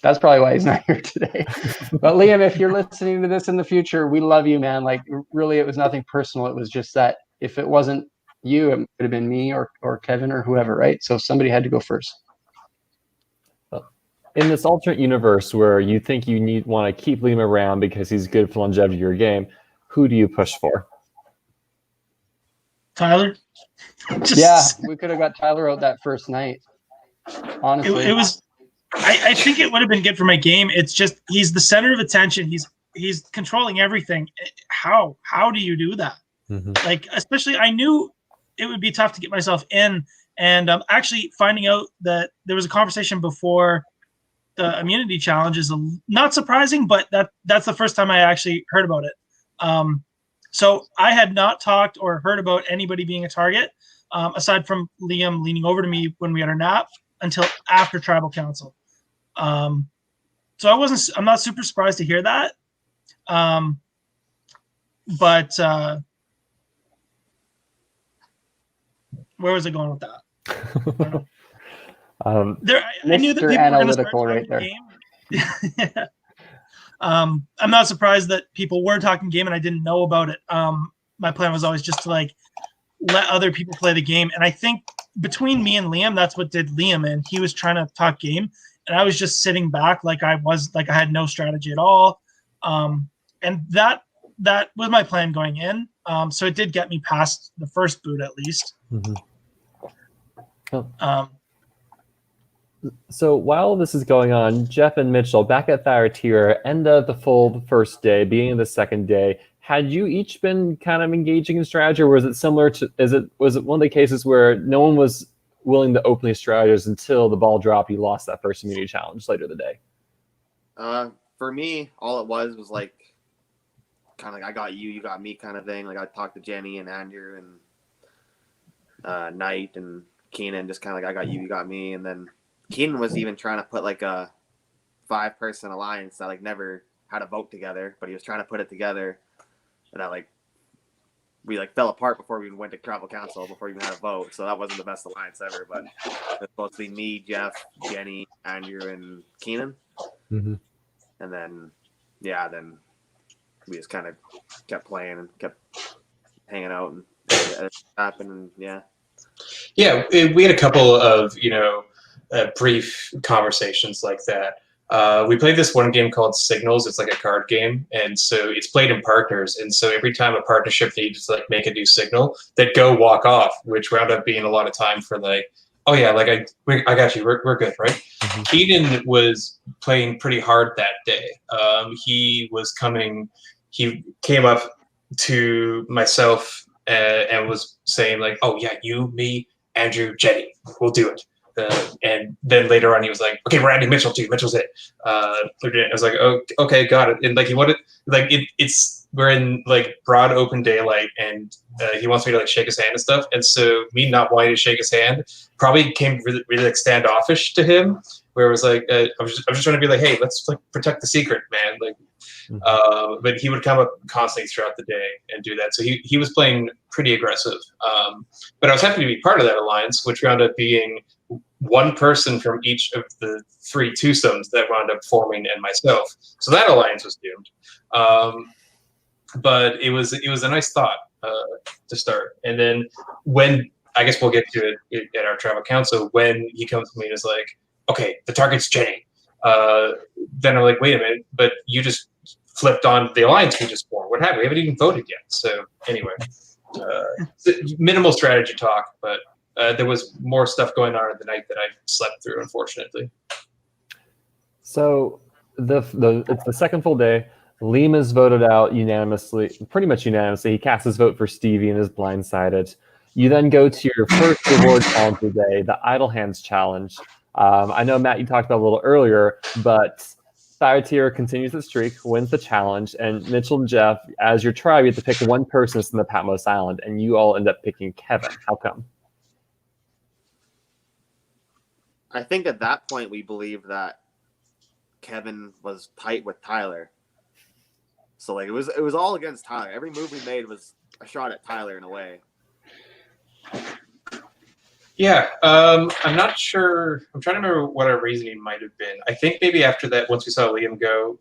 That's probably why he's not here today. But Liam, if you're listening to this in the future, we love you, man. Like, really, it was nothing personal. It was just that if it wasn't you, it would have been me or Kevin or whoever, right? So somebody had to go first. In this alternate universe where you think you want to keep Liam around because he's good for longevity of your game, who do you push for? Tyler? Yeah, we could have got Tyler out that first night. Honestly. It was I think it would have been good for my game. It's just he's the center of attention. He's controlling everything. How do you do that? Mm-hmm. Like, especially I knew it would be tough to get myself in, and actually finding out that there was a conversation before the immunity challenge is not surprising, but that's the first time I actually heard about it. So I had not talked or heard about anybody being a target, aside from Liam leaning over to me when we had our nap, until after Tribal Council. So I'm not super surprised to hear that. But where was I going with that? I knew that people were going to start right there. the game. I'm not surprised that people were talking game and I didn't know about it. My plan was always just to like let other people play the game. And I think between me and Liam, that's what did Liam in. He was trying to talk game and I was just sitting back like I had no strategy at all. And that was my plan going in. So it did get me past the first boot at least. Mm-hmm. Oh. So while this is going on, Jeff and Mitchell back at Thyatira, end of the full first day, beginning of the second day, had you each been kind of engaging in strategy, or was it similar to? Was it one of the cases where no one was willing to openly strategize until the ball dropped? You lost that first immunity challenge later in the day. For me, all it was like kind of like I got you, you got me kind of thing. Like I talked to Jenny and Andrew and Knight and Keenan, just kind of like I got you, you got me, and then Keenan was even trying to put like a 5-person alliance that like never had a vote together, but he was trying to put it together. And that we fell apart before we even went to tribal council, before we even had a vote. So that wasn't the best alliance ever. But it's supposed to be me, Jeff, Jenny, Andrew, and Keenan. Mm-hmm. And then we just kind of kept playing and kept hanging out, and it happened. And Yeah, we had a couple of brief conversations like that. We played this one game called Signals. It's like a card game, and so it's played in partners. And so every time a partnership needs to make a new signal, they'd go walk off, which wound up being a lot of time for oh yeah, I got you, we're good, right? Mm-hmm. Eden was playing pretty hard that day. He came up to myself and was saying oh yeah, you, me, Andrew, Jenny, we'll do it. And then later on, he was like, "Okay, we're adding Mitchell too. Mitchell's it." I was like, "Oh, okay, got it." And he wanted we're in broad open daylight, and he wants me to shake his hand and stuff. And so me not wanting to shake his hand probably came really, really standoffish to him, where it was I was just trying to be hey, let's protect the secret, man. But he would come up constantly throughout the day and do that. So he was playing pretty aggressive. But I was happy to be part of that alliance, which wound up being one person from each of the 3 twosomes that wound up forming, and myself. So that alliance was doomed. But it was a nice thought to start. And then when, I guess we'll get to it at our tribal council, when he comes to me and is like, "Okay, the target's Jenny." Then I'm like, "Wait a minute, but you just flipped on the alliance we just formed. What happened? We haven't even voted yet." So anyway, minimal strategy talk, but there was more stuff going on in the night that I slept through, unfortunately. So it's the second full day. Liam is voted out pretty much unanimously. He casts his vote for Stevie and is blindsided. You then go to your first reward challenge of the day, the Idle Hands Challenge. I know, Matt, you talked about it a little earlier, but Thyatira continues the streak, wins the challenge, and Mitchell and Jeff, as your tribe, you have to pick one person that's in the Patmos Island, and you all end up picking Kevin. How come? I think at that point we believed that Kevin was tight with Tyler. So it was all against Tyler. Every move we made was a shot at Tyler in a way. Yeah, I'm not sure. I'm trying to remember what our reasoning might have been. I think maybe after that, once we saw Liam go,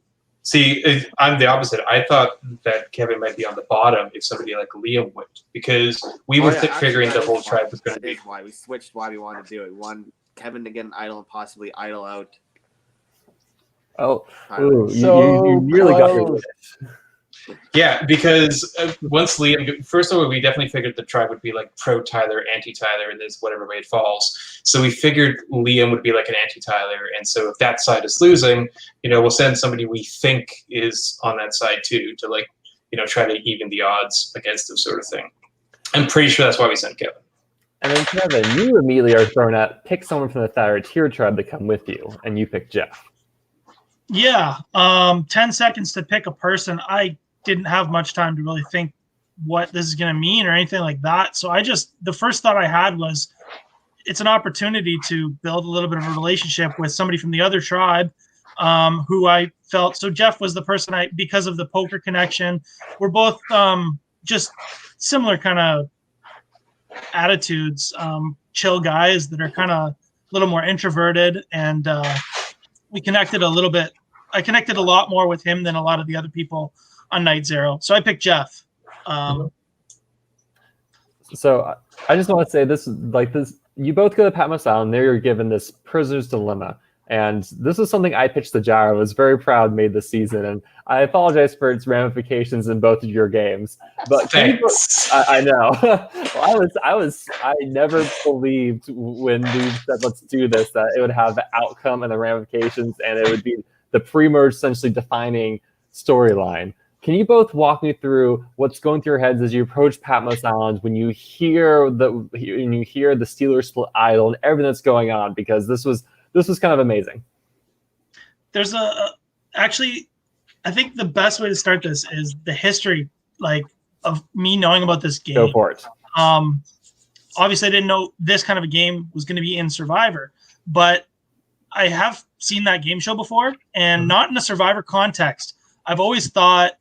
I'm the opposite. I thought that Kevin might be on the bottom if somebody like Liam went, because we were figuring the whole tribe was going to be. That is why we switched. Why we wanted to do it. We wanted Kevin to get an idle and possibly idle out. Oh, you really got your wish. Yeah, because once Liam, first of all, we definitely figured the tribe would be pro Tyler, anti Tyler, and this whatever way it falls. So we figured Liam would be an anti Tyler, and so if that side is losing, we'll send somebody we think is on that side too to try to even the odds against him, sort of thing. I'm pretty sure that's why we sent Kevin. And then Kevin, you immediately are thrown at pick someone from the Thyatira tribe to come with you, and you pick Jeff. Yeah, 10 seconds to pick a person. I didn't have much time to really think what this is going to mean or anything like that. So the first thought I had was it's an opportunity to build a little bit of a relationship with somebody from the other tribe who I felt. So Jeff was the person because of the poker connection, we're both just similar kind of attitudes, chill guys that are kind of a little more introverted, and we connected a little bit I connected a lot more with him than a lot of the other people on Night Zero. So I picked Jeff. So I just want to say this, like this, you both go to Patmos Island. There you're given this prisoner's dilemma. And this is something I pitched to Gyro. I was very proud made this season. And I apologize for its ramifications in both of your games. But I know. I never believed when we said, let's do this, that it would have the outcome and the ramifications, and it would be the pre-merge essentially defining storyline. Can you both walk me through what's going through your heads as you approach Patmos Island when you hear the Steelers split idol and everything that's going on? Because this was kind of amazing. There's actually, I think the best way to start this is the history, like, of me knowing about this game. Go for it. Obviously, I didn't know this kind of a game was going to be in Survivor, but I have seen that game show before, and not in a Survivor context. I've always thought,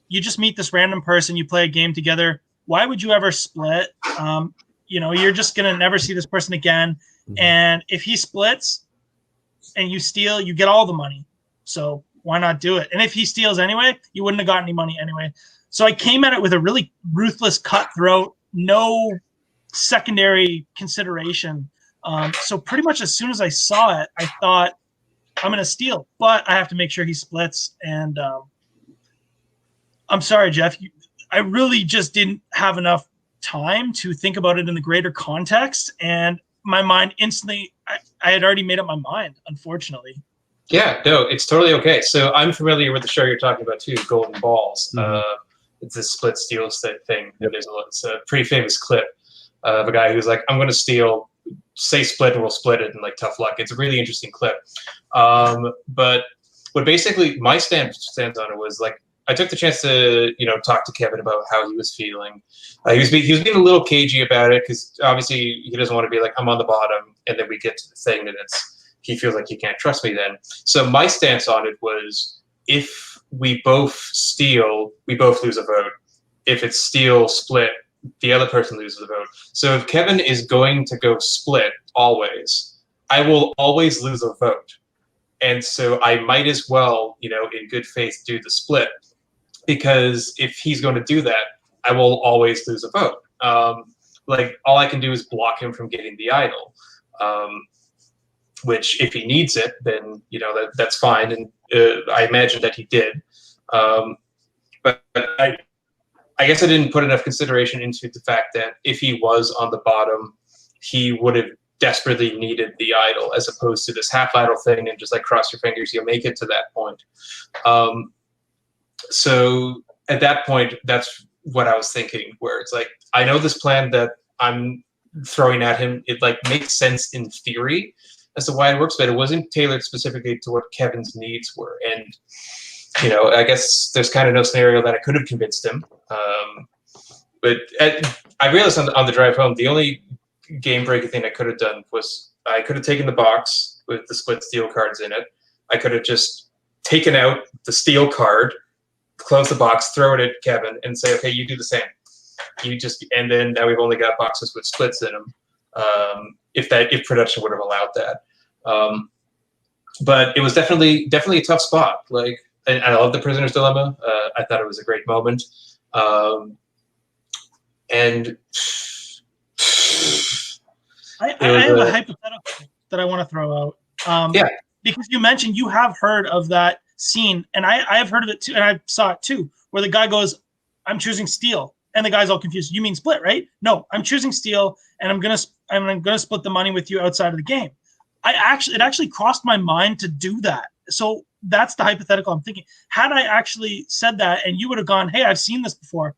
you just meet this random person, you play a game together. Why would you ever split? You're just going to never see this person again. And if he splits and you steal, you get all the money. So why not do it? And if he steals anyway, you wouldn't have got any money anyway. So I came at it with a really ruthless, cutthroat, no secondary consideration. So pretty much as soon as I saw it, I thought, I'm going to steal, but I have to make sure he splits. And I'm sorry, Jeff. I really just didn't have enough time to think about it in the greater context. And my mind instantly, I had already made up my mind, unfortunately. Yeah, no, it's totally okay. So I'm familiar with the show you're talking about too, Golden Balls. It's a split steals thing. Yep. It's a pretty famous clip of a guy who's like, I'm going to steal, say split, and we'll split it, and like tough luck. It's a really interesting clip. But what basically my stance on it was like, I took the chance to, talk to Kevin about how he was feeling. He was being a little cagey about it because obviously he doesn't want to be like, I'm on the bottom, and then we get to the thing and he feels like he can't trust me then. So my stance on it was, if we both steal, we both lose a vote. If it's steal, split, the other person loses a vote. So if Kevin is going to go split always, I will always lose a vote. And so I might as well, in good faith, do the split. Because if he's going to do that, I will always lose a vote. All I can do is block him from getting the idol, which if he needs it, then that's fine. And I imagine that he did. But I guess I didn't put enough consideration into the fact that if he was on the bottom, he would have desperately needed the idol, as opposed to this half idol thing and just like cross your fingers, you'll make it to that point. So at that point, that's what I was thinking, where it's like, I know this plan that I'm throwing at him, it like makes sense in theory as to why it works, but it wasn't tailored specifically to what Kevin's needs were. And, I guess there's kind of no scenario that I could have convinced him. But I realized on the drive home, the only game-breaking thing I could have done was I could have taken the box with the split steel cards in it. I could have just taken out the steel card, close the box, throw it at Kevin, and say, okay, you do the same. And then now we've only got boxes with splits in them. If production would have allowed that. But it was definitely a tough spot. And I love the prisoner's dilemma. I thought it was a great moment. And I have a hypothetical that I want to throw out. Yeah. Because you mentioned you have heard of that scene, and I have heard of it too, and I saw it too, where the guy goes, I'm choosing steal. And the guy's all confused. You mean split, right? No, I'm choosing steal, and I'm gonna split the money with you outside of the game. It actually crossed my mind to do that. So that's the hypothetical I'm thinking. Had I actually said that and you would have gone, hey, I've seen this before,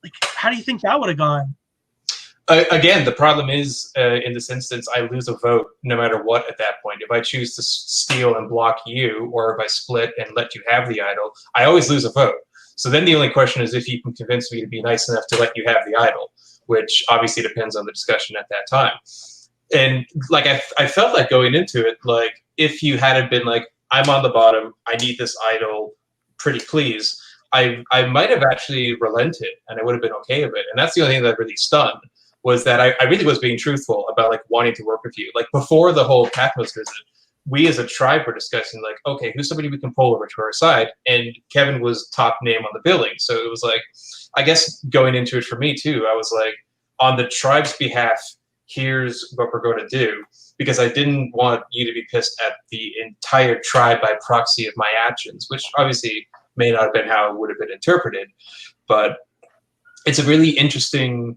like, how do you think that would have gone? Again, the problem is, in this instance, I lose a vote no matter what at that point. If I choose to steal and block you, or if I split and let you have the idol, I always lose a vote. So then the only question is if you can convince me to be nice enough to let you have the idol, which obviously depends on the discussion at that time. And like I felt like going into it, like if you had been like, I'm on the bottom, I need this idol, pretty please, I might have actually relented and I would have been okay with it. And that's the only thing that really stunned, was that I really was being truthful about like wanting to work with you. Like before the whole Patmos visit, we as a tribe were discussing like, okay, who's somebody we can pull over to our side? And Kevin was top name on the billing. So it was like, I guess going into it for me too, I was like, on the tribe's behalf, here's what we're going to do, because I didn't want you to be pissed at the entire tribe by proxy of my actions, which obviously may not have been how it would have been interpreted. But it's a really interesting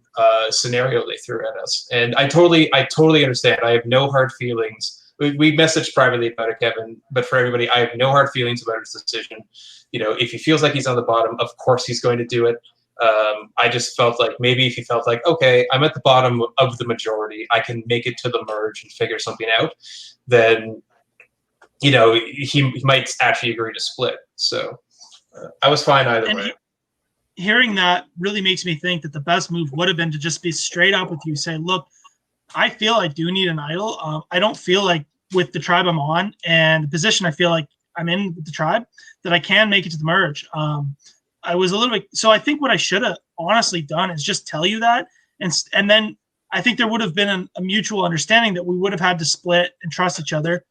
scenario they threw at us. And I totally understand. I have no hard feelings. We messaged privately about it, Kevin, but for everybody, I have no hard feelings about his decision. You know, if he feels like he's on the bottom, of course he's going to do it. I just felt like maybe if he felt like, okay, I'm at the bottom of the majority, I can make it to the merge and figure something out, then, you know, he might actually agree to split. So I was fine either way. Hearing that really makes me think that the best move would have been to just be straight up with you, say, look, I feel I do need an idol. I don't feel like with the tribe I'm on and the position I feel like I'm in with the tribe that I can make it to the merge. I was a little bit, so I think what I should have honestly done is just tell you that. And then I think there would have been a mutual understanding that we would have had to split and trust each other.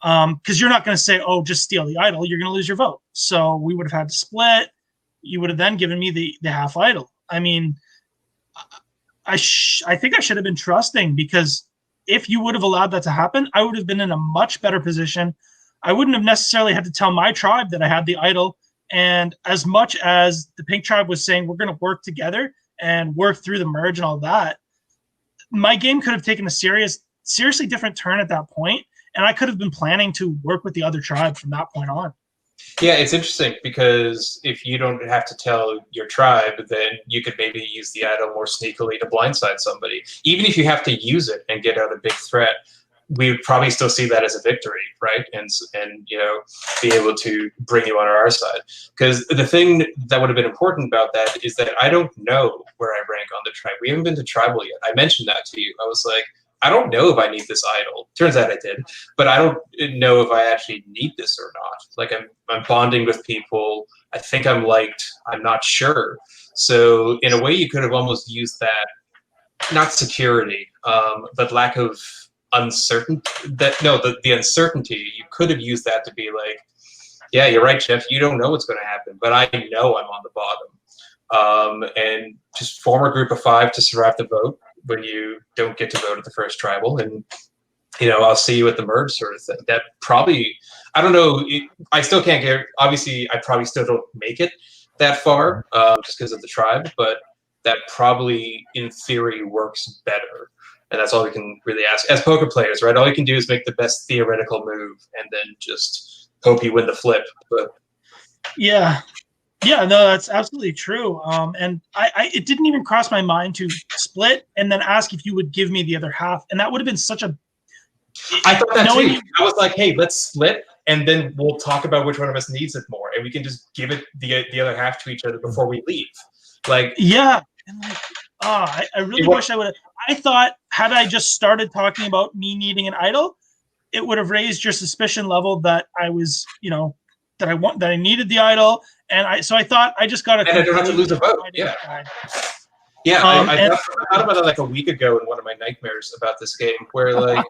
Because you're not going to say, oh, just steal the idol. You're going to lose your vote. So we would have had to split. You would have then given me the half idol. I mean, I think I should have been trusting, because if you would have allowed that to happen, I would have been in a much better position. I wouldn't have necessarily had to tell my tribe that I had the idol. And as much as the Pink tribe was saying, we're going to work together and work through the merge and all that, my game could have taken a seriously different turn at that point. And I could have been planning to work with the other tribe from that point on. Yeah, it's interesting, because if you don't have to tell your tribe, then you could maybe use the idol more sneakily to blindside somebody. Even if you have to use it and get out a big threat, we would probably still see that as a victory, right? And you know, be able to bring you on our side. Because the thing that would have been important about that is that I don't know where I rank on the tribe. We haven't been to tribal yet. I mentioned that to you. I was like, I don't know if I need this idol. Turns out I did, but I don't know if I actually need this or not. Like I'm bonding with people. I think I'm liked. I'm not sure. So in a way, you could have almost used that, not security, but lack of uncertainty. The uncertainty. You could have used that to be like, yeah, you're right, Jeff. You don't know what's going to happen, but I know I'm on the bottom. And just form a group of 5 to survive the vote when you don't get to vote at the first tribal, and you know, I'll see you at the merge sort of thing. That probably, I don't know, I still can't get, obviously I probably still don't make it that far just because of the tribe, but that probably in theory works better. And that's all we can really ask as poker players, right? All you can do is make the best theoretical move and then just hope you win the flip. But yeah, no, that's absolutely true. And it didn't even cross my mind to split and then ask if you would give me the other half. And that would have been such a... I thought that too. I was like, hey, let's split, and then we'll talk about which one of us needs it more. And we can just give it the other half to each other before we leave. Like, yeah. And like, I really wish I would have... I thought, had I just started talking about me needing an idol, it would have raised your suspicion level that I was, you know, that I needed the idol. And I thought I just got to... And I don't have to lose a vote. Yeah. Yeah, I thought about it like a week ago in one of my nightmares about this game, where like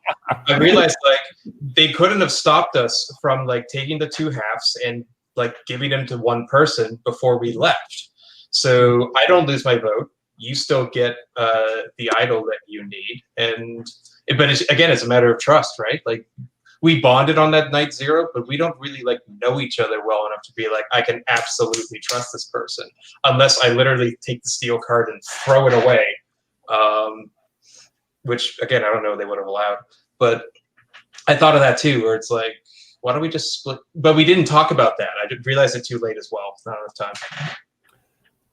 I realized like they couldn't have stopped us from like taking the 2 halves and like giving them to one person before we left. So I don't lose my vote. You still get the idol that you need, but it's a matter of trust, right? Like, we bonded on that night 0, but we don't really like know each other well enough to be like, I can absolutely trust this person, unless I literally take the steel card and throw it away. Which again, I don't know they would have allowed, but I thought of that too, where it's like, why don't we just split? But we didn't talk about that. I didn't realize it too late as well. Not enough time.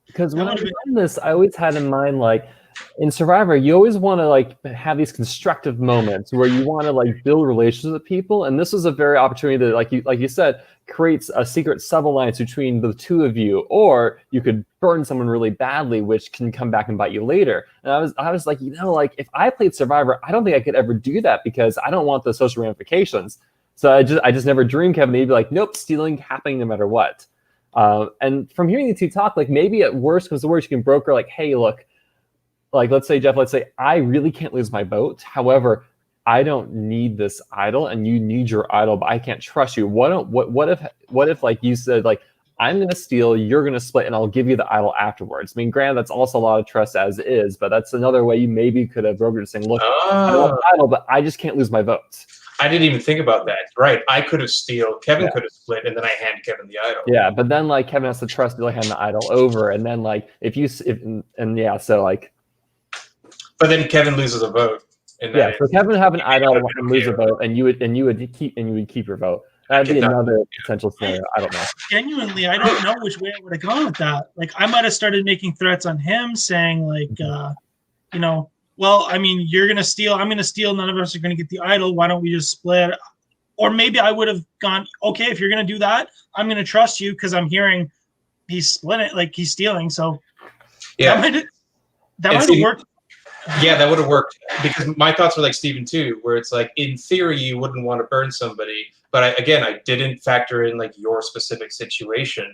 Because when I was doing this, I always had in mind, like, in Survivor, you always want to like have these constructive moments where you want to like build relations with people, and this was a very opportunity that, like you said, creates a secret sub-alliance between the 2 of you, or you could burn someone really badly, which can come back and bite you later. And I was like, you know, like if I played Survivor, I don't think I could ever do that because I don't want the social ramifications. So I just never dreamed, Kevin, you'd be like, nope, stealing happening no matter what. And from hearing you 2 talk, like maybe at worst comes to worst, you can broker like, hey, look. Like, let's say, Jeff, I really can't lose my vote. However, I don't need this idol and you need your idol, but I can't trust you. What if like you said, like, I'm going to steal, you're going to split, and I'll give you the idol afterwards? I mean, granted, that's also a lot of trust as is, but that's another way you maybe could have brokered it, saying, look, I want the idol, but I just can't lose my votes. I didn't even think about that. Right. I could have steal, Kevin could have split, and then I hand Kevin the idol. Yeah, but then like Kevin has to trust you to hand the idol over, and then like so like. But then Kevin loses a vote. Yeah, so Kevin would have an idol and lose a vote, and you would keep your vote. That'd be another potential scenario. I don't know. Genuinely, I don't know which way I would have gone with that. Like, I might have started making threats on him, saying like, well, I mean, you're gonna steal, I'm gonna steal, none of us are gonna get the idol. Why don't we just split? Or maybe I would have gone, okay, if you're gonna do that, I'm gonna trust you because I'm hearing he's splitting, like he's stealing. So yeah, that might have worked. Yeah, that would have worked, because my thoughts were like Steven too, where it's like, in theory, you wouldn't want to burn somebody. But I didn't factor in like your specific situation,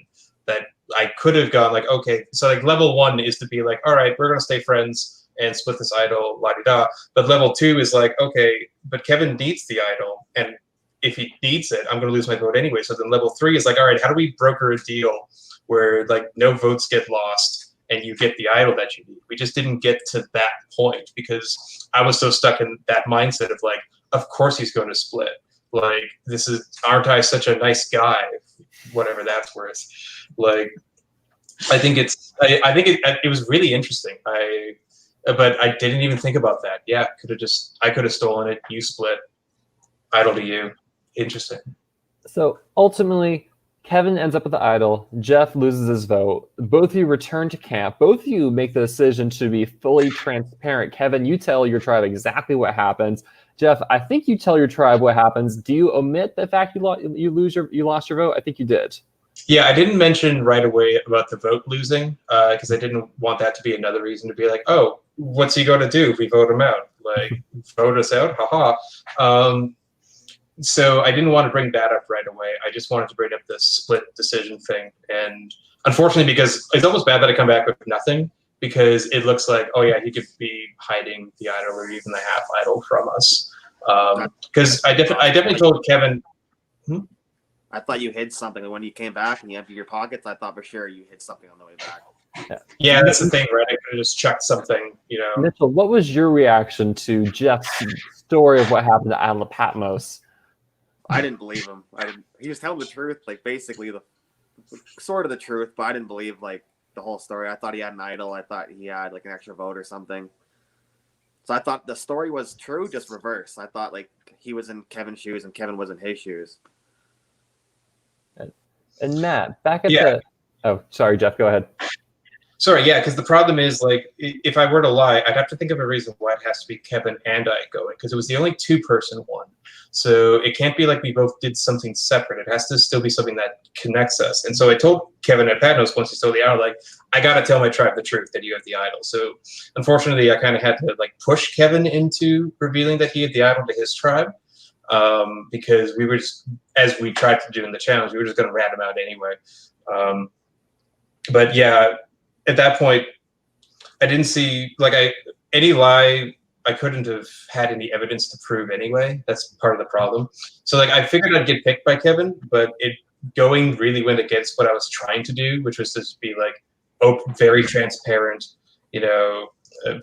that I could have gone like, okay, so like level 1 is to be like, all right, we're going to stay friends and split this idol, la-di-da. But level 2 is like, okay, but Kevin needs the idol. And if he needs it, I'm going to lose my vote anyway. So then level 3 is like, all right, how do we broker a deal where like no votes get lost and you get the idol that you need? We just didn't get to that point because I was so stuck in that mindset of like, of course he's going to split. Like, aren't I such a nice guy? Whatever that's worth. Like, I think it was really interesting. But I didn't even think about that. Yeah, I could have stolen it. You split. Idol to you. Interesting. So ultimately, Kevin ends up with the idol. Jeff loses his vote. Both of you return to camp. Both of you make the decision to be fully transparent. Kevin, you tell your tribe exactly what happens. Jeff, I think you tell your tribe what happens. Do you omit the fact you lost your vote? I think you did. Yeah, I didn't mention right away about the vote losing because I didn't want that to be another reason to be like, oh, what's he going to do if we vote him out? Like, vote us out? Haha. So I didn't want to bring that up right away. I just wanted to bring up the split decision thing. And unfortunately, because it's almost bad that I come back with nothing, because it looks like, oh yeah, he could be hiding the idol or even the half idol from us. Because I definitely told Kevin. I thought you hid something when you came back and you emptied your pockets. I thought for sure you hid something on the way back. Yeah, that's the thing, right? I could have just chucked something, Mitchell, what was your reaction to Jeff's story of what happened to Isle of Patmos? I didn't believe him. He was telling the truth, like basically sort of the truth, but I didn't believe like the whole story. I thought he had an idol. I thought he had like an extra vote or something. So I thought the story was true, just reverse. I thought like he was in Kevin's shoes and Kevin was in his shoes. And Matt, back at the... Oh, sorry, Jeff, go ahead. Sorry, yeah, because the problem is, like, if I were to lie, I'd have to think of a reason why it has to be Kevin and I going, because it was the only two-person one. So it can't be like we both did something separate. It has to still be something that connects us. And so I told Kevin at Patmos once he stole the idol, like, I got to tell my tribe the truth that you have the idol. So unfortunately, I kind of had to, like, push Kevin into revealing that he had the idol to his tribe. Because we were just, as we tried to do in the challenge, we were just going to rat him out anyway. But yeah, at that point, I didn't see any lie. I couldn't have had any evidence to prove anyway. That's part of the problem. So like, I figured I'd get picked by Kevin, but it going really went against what I was trying to do, which was just be like open, very transparent,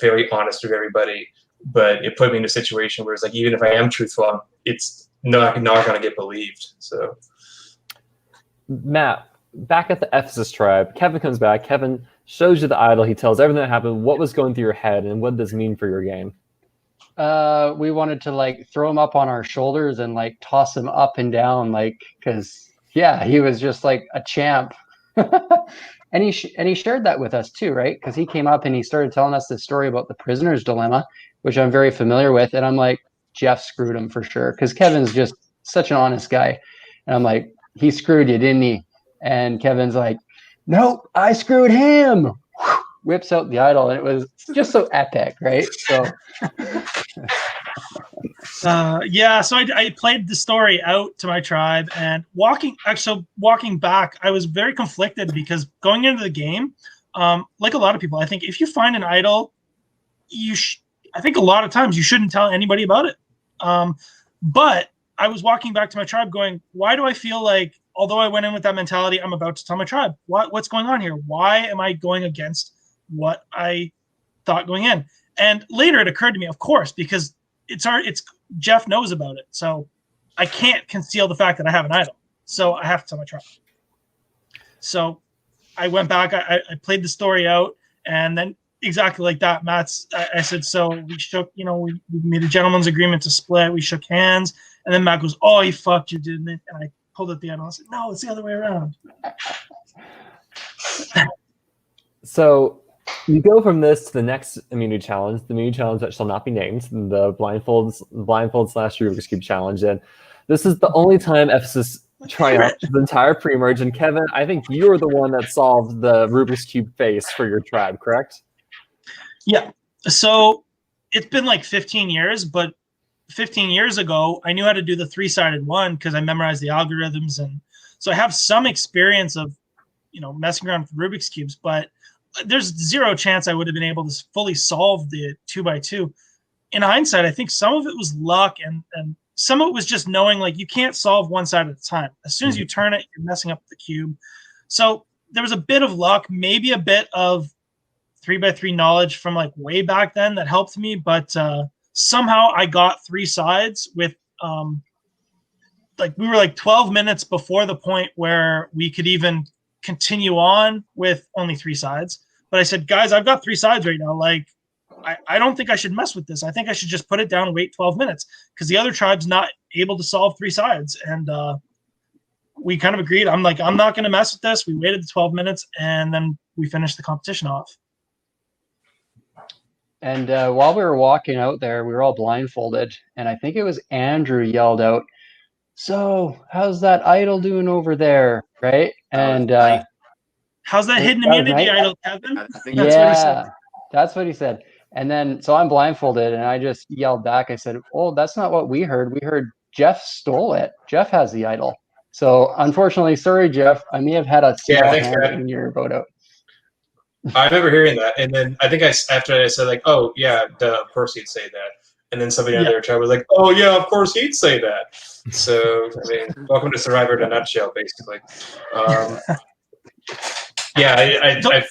very honest with everybody. But it put me in a situation where it's like, even if I am truthful, it's not going to get believed. So, Matt, back at the Ephesus tribe, Kevin comes back. Kevin shows you the idol. He tells everything that happened. What was going through your head, and what does this mean for your game? We wanted to like throw him up on our shoulders and like toss him up and down, like, because he was just like a champ. And he shared that with us too, right? Because he came up and he started telling us this story about the prisoner's dilemma, which I'm very familiar with. And I'm like, Jeff screwed him for sure, because Kevin's just such an honest guy. And I'm like, he screwed you, didn't he? And Kevin's like, nope, I screwed him. Whips out the idol, and it was just so epic, right? So So I played the story out to my tribe, and walking back, I was very conflicted because going into the game, like a lot of people, I think if you find an idol, I think a lot of times you shouldn't tell anybody about it. But I was walking back to my tribe going, why do I feel like, although I went in with that mentality, I'm about to tell my tribe, what's going on here? Why am I going against what I thought going in? And later it occurred to me, of course, because it's Jeff knows about it. So I can't conceal the fact that I have an idol. So I have to tell my tribe. So I went back, I played the story out, and then exactly like that, I said, so we shook, we made a gentleman's agreement to split. We shook hands, and then Matt goes, oh, you fucked, you didn't it? And I pulled at the end. I said, no, it's the other way around. So you go from this to the next immunity challenge, the immunity challenge that shall not be named, the blindfold / Rubik's Cube challenge. And this is the only time Ephesus triumphed the entire pre-merge. And Kevin, I think you were the one that solved the Rubik's Cube face for your tribe, correct? Yeah. So it's been like 15 years, but 15 years ago, I knew how to do the 3-sided one because I memorized the algorithms. And so I have some experience of, messing around with Rubik's Cubes, but there's zero chance I would have been able to fully solve the 2x2. In hindsight, I think some of it was luck and some of it was just knowing like you can't solve one side at a time. As soon as you turn it, you're messing up the cube. So there was a bit of luck, maybe a bit of 3x3 knowledge from like way back then that helped me, but somehow I got 3 sides with we were like 12 minutes before the point where we could even continue on with only 3 sides. But I said, guys, I've got 3 sides right now. Like, I don't think I should mess with this. I think I should just put it down and wait 12 minutes because the other tribe's not able to solve 3 sides. And we kind of agreed. I'm like, I'm not going to mess with this. We waited the 12 minutes and then we finished the competition off. And while we were walking out there, we were all blindfolded. And I think it was Andrew yelled out, so how's that idol doing over there? Right. And how's that hidden immunity idol, Kevin? I think That's what he said. That's what he said. And then, so I'm blindfolded and I just yelled back. I said, oh, that's not what we heard. We heard Jeff stole it. Jeff has the idol. So unfortunately, sorry, Jeff, I may have had a small hand in your vote out. I remember hearing that. And then I think after I said like, oh yeah, of course he'd say that. And then somebody on their tribe was like, oh yeah, of course he'd say that. So, I mean, welcome to Survivor in a nutshell, basically. Yeah,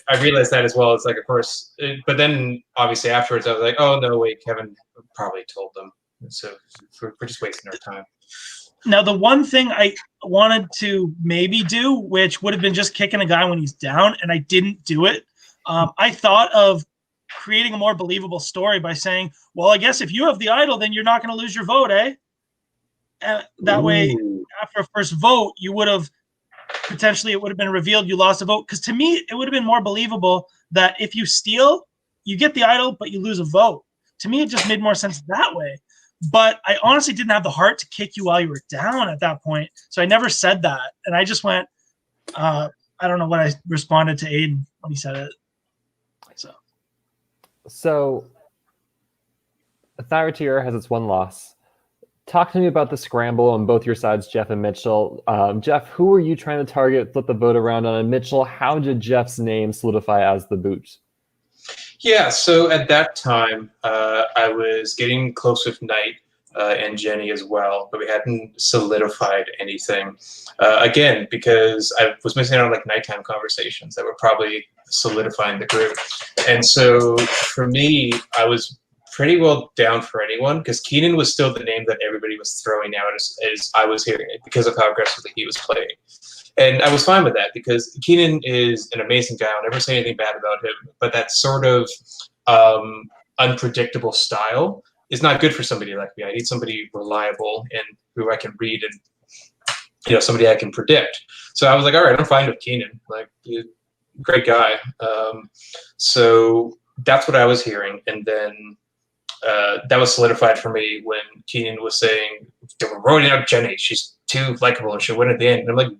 I realized that as well. It's like, of course, but then obviously afterwards I was like, oh no, wait, Kevin probably told them. So we're just wasting our time. Now, the one thing I wanted to maybe do, which would have been just kicking a guy when he's down, and I didn't do it. I thought of creating a more believable story by saying, well, I guess if you have the idol, then you're not going to lose your vote, eh? And that way, after a first vote, you would have potentially, it would have been revealed you lost a vote. Because to me, it would have been more believable that if you steal, you get the idol, but you lose a vote. To me, it just made more sense that way. But I honestly didn't have the heart to kick you while you were down at that point. So I never said that. And I just went, I don't know what I responded to Aiden when he said it. So Thyatira has its 1 loss. Talk to me about the scramble on both your sides, Jeff and Mitchell. Jeff, who were you trying to target, flip the vote around on? And Mitchell, how did Jeff's name solidify as the boot? Yeah, so at that time, I was getting close with Knight and Jenny as well, but we hadn't solidified anything. Again, because I was missing out on like nighttime conversations that were probably solidifying the group. And so for me, I was pretty well down for anyone because Keenan was still the name that everybody was throwing out as I was hearing it because of how aggressively he was playing. And I was fine with that because Keenan is an amazing guy. I'll never say anything bad about him, but that sort of unpredictable style is not good for somebody like me. I need somebody reliable and who I can read and, somebody I can predict. So I was like, all right, I'm fine with Keenan. Like, great guy. So that's what I was hearing. And then that was solidified for me when Keenan was saying, we're rolling out Jenny. She's too likable and she'll win at the end. And I'm like,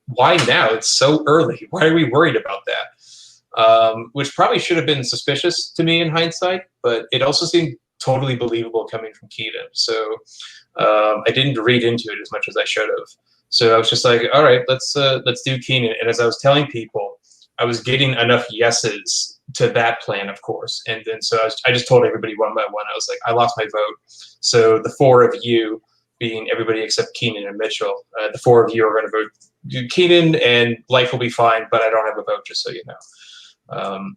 why now? It's so early. Why are we worried about that? Which probably should have been suspicious to me in hindsight, but it also seemed totally believable coming from Keenan. So I didn't read into it as much as I should have. So I was just like, all right, let's do Keenan. And as I was telling people, I was getting enough yeses to that plan, of course. And then so I just told everybody one by one. I was like, I lost my vote. So the four of you, being everybody except Keenan and Mitchell, the four of you are going to vote Keenan, and life will be fine. But I don't have a vote, just so you know.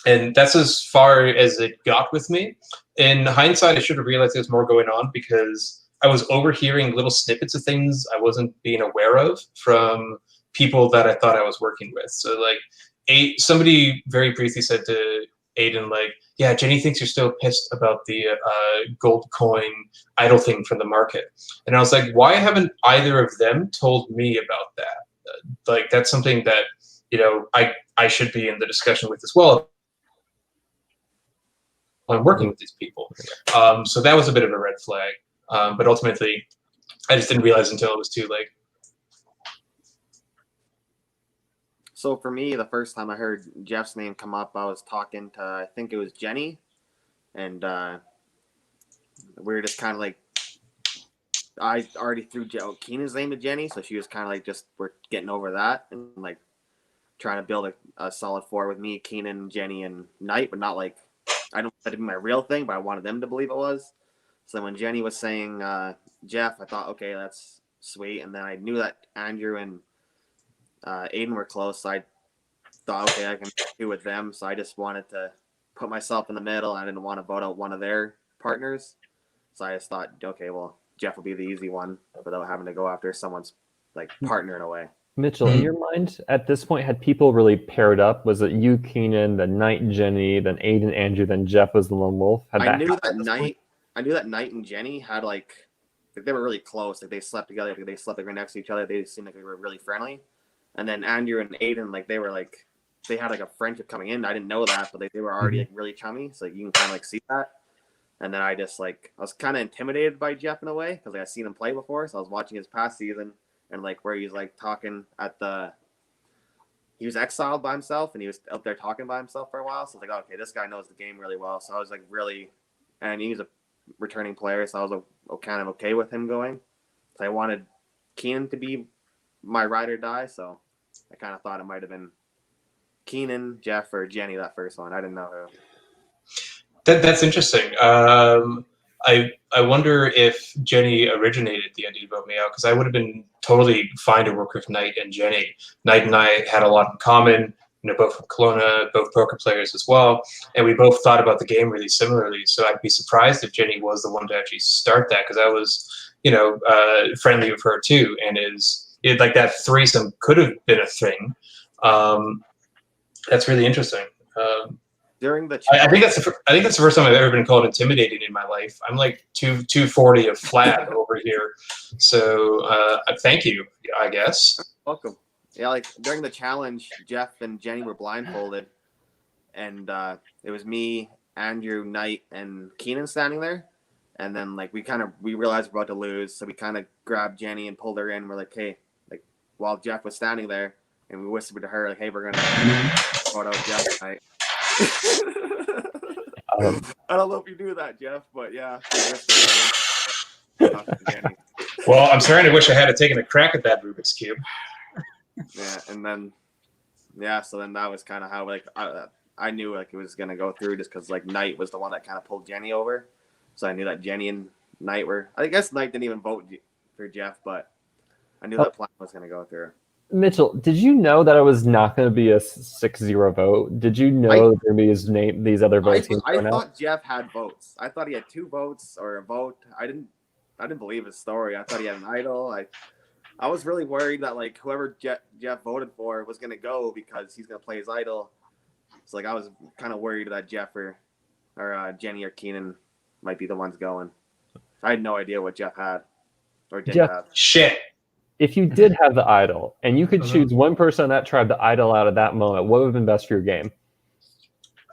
And that's as far as it got with me. In hindsight, I should have realized there's more going on because I was overhearing little snippets of things I wasn't being aware of from people that I thought I was working with. So like somebody very briefly said to Aiden, like, yeah, Jenny thinks you're still pissed about the gold coin idol thing from the market. And I was like, why haven't either of them told me about that? Like, that's something that, you know, I should be in the discussion with as well. I'm working with these people. So that was a bit of a red flag. But ultimately, I just didn't realize until it was too late. So for me, the first time I heard Jeff's name come up, I was talking to, I think it was Jenny, and we were just kind of like, I already threw Keenan's name to Jenny, so she was kind of like, just we're getting over that and like trying to build a solid four with me, Keenan, Jenny, and Knight, but not like, I don't want that to be my real thing, but I wanted them to believe it was. So when Jenny was saying Jeff, I thought, okay, that's sweet. And then I knew that Andrew and Aiden were close, so I thought, okay, I can do with them. So I just wanted to put myself in the middle. I didn't want to vote out one of their partners. So I just thought, okay, well, Jeff will be the easy one without having to go after someone's like partner in a way. Mitchell, in your mind, at this point, had people really paired up? Was it you, Keenan, then Knight and Jenny, then Aiden, Andrew, then Jeff was the lone wolf? I knew that Knight and Jenny had like they were really close. Like they slept together. Like, they slept right next to each other. They seemed like they were really friendly. And then Andrew and Aiden, like they were like they had like a friendship coming in. I didn't know that, but they were already like really chummy. So you can kind of like see that. And then I just like I was kind of intimidated by Jeff in a way because like I seen him play before. So I was watching his past season. And like where he's like talking he was exiled by himself and he was out there talking by himself for a while. So I was like, okay, this guy knows the game really well. So I was like and he's a returning player. So I was kind of okay with him going. So I wanted Keenan to be my ride or die. So I kind of thought it might've been Keenan, Jeff, or Jenny, that first one. I didn't know who. That's interesting. I wonder if Jenny originated the idea to vote me out because I would have been totally fine to work with Knight and Jenny. Knight and I had a lot in common, you know, both from Kelowna, both poker players as well, and we both thought about the game really similarly. So I'd be surprised if Jenny was the one to actually start that because I was, you know, friendly with her too, and like that threesome could have been a thing. That's really interesting. During the I think that's the first time I've ever been called intimidating in my life. I'm like 240 of flat over here, so thank you, I guess. Welcome. Yeah, like during the challenge, Jeff and Jenny were blindfolded, and it was me, Andrew, Knight, and Keenan standing there. And then like we realized we're about to lose, so we kind of grabbed Jenny and pulled her in. We're like, hey, like while Jeff was standing there, and we whispered to her like, hey, we're gonna vote out Jeff tonight. I don't know if you do that, Jeff, but yeah. Well, I'm starting to wish I had taken a crack at that Rubik's Cube. Yeah, and then so then that was kind of how like I knew like it was gonna go through just because like Knight was the one that kind of pulled Jenny over, so I knew that Jenny and Knight were. I guess Knight didn't even vote for Jeff, but I knew that plan was gonna go through. Mitchell, did you know that it was not going to be a 6-0 vote? Did you know that there would be these other votes? I thought Jeff had votes. I thought he had 2 votes or a vote. I didn't believe his story. I thought he had an idol. I was really worried that like whoever Jeff voted for was going to go because he's going to play his idol. So like I was kind of worried that Jeff or Jenny or Keenan might be the ones going. I had no idea what Jeff had or didn't have. Shit. If you did have the idol and you could choose one person on that tribe to idol out at that moment, what would have been best for your game?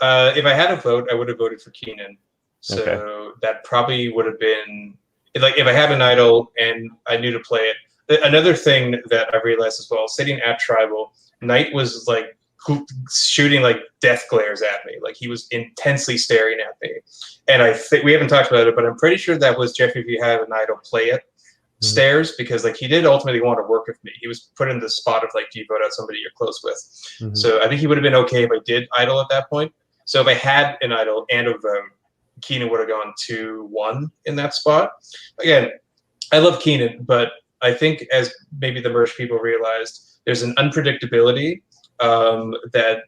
If I had a vote, I would have voted for Keenan. So that probably would have been like if I had an idol and I knew to play it. Another thing that I realized as well, sitting at Tribal, Knight was like shooting like death glares at me. Like he was intensely staring at me. And I think we haven't talked about it, but I'm pretty sure that was Jeff, if you have an idol, play it. stairs because like he did ultimately want to work with me. He was put in the spot of like, do you vote out somebody you're close with? So I think he would have been okay if I did idle at that point. So if I had an idle and a vote, Keenan would have gone 2-1 in that spot. Again, I love Keenan, but I think as maybe the merge people realized, there's an unpredictability that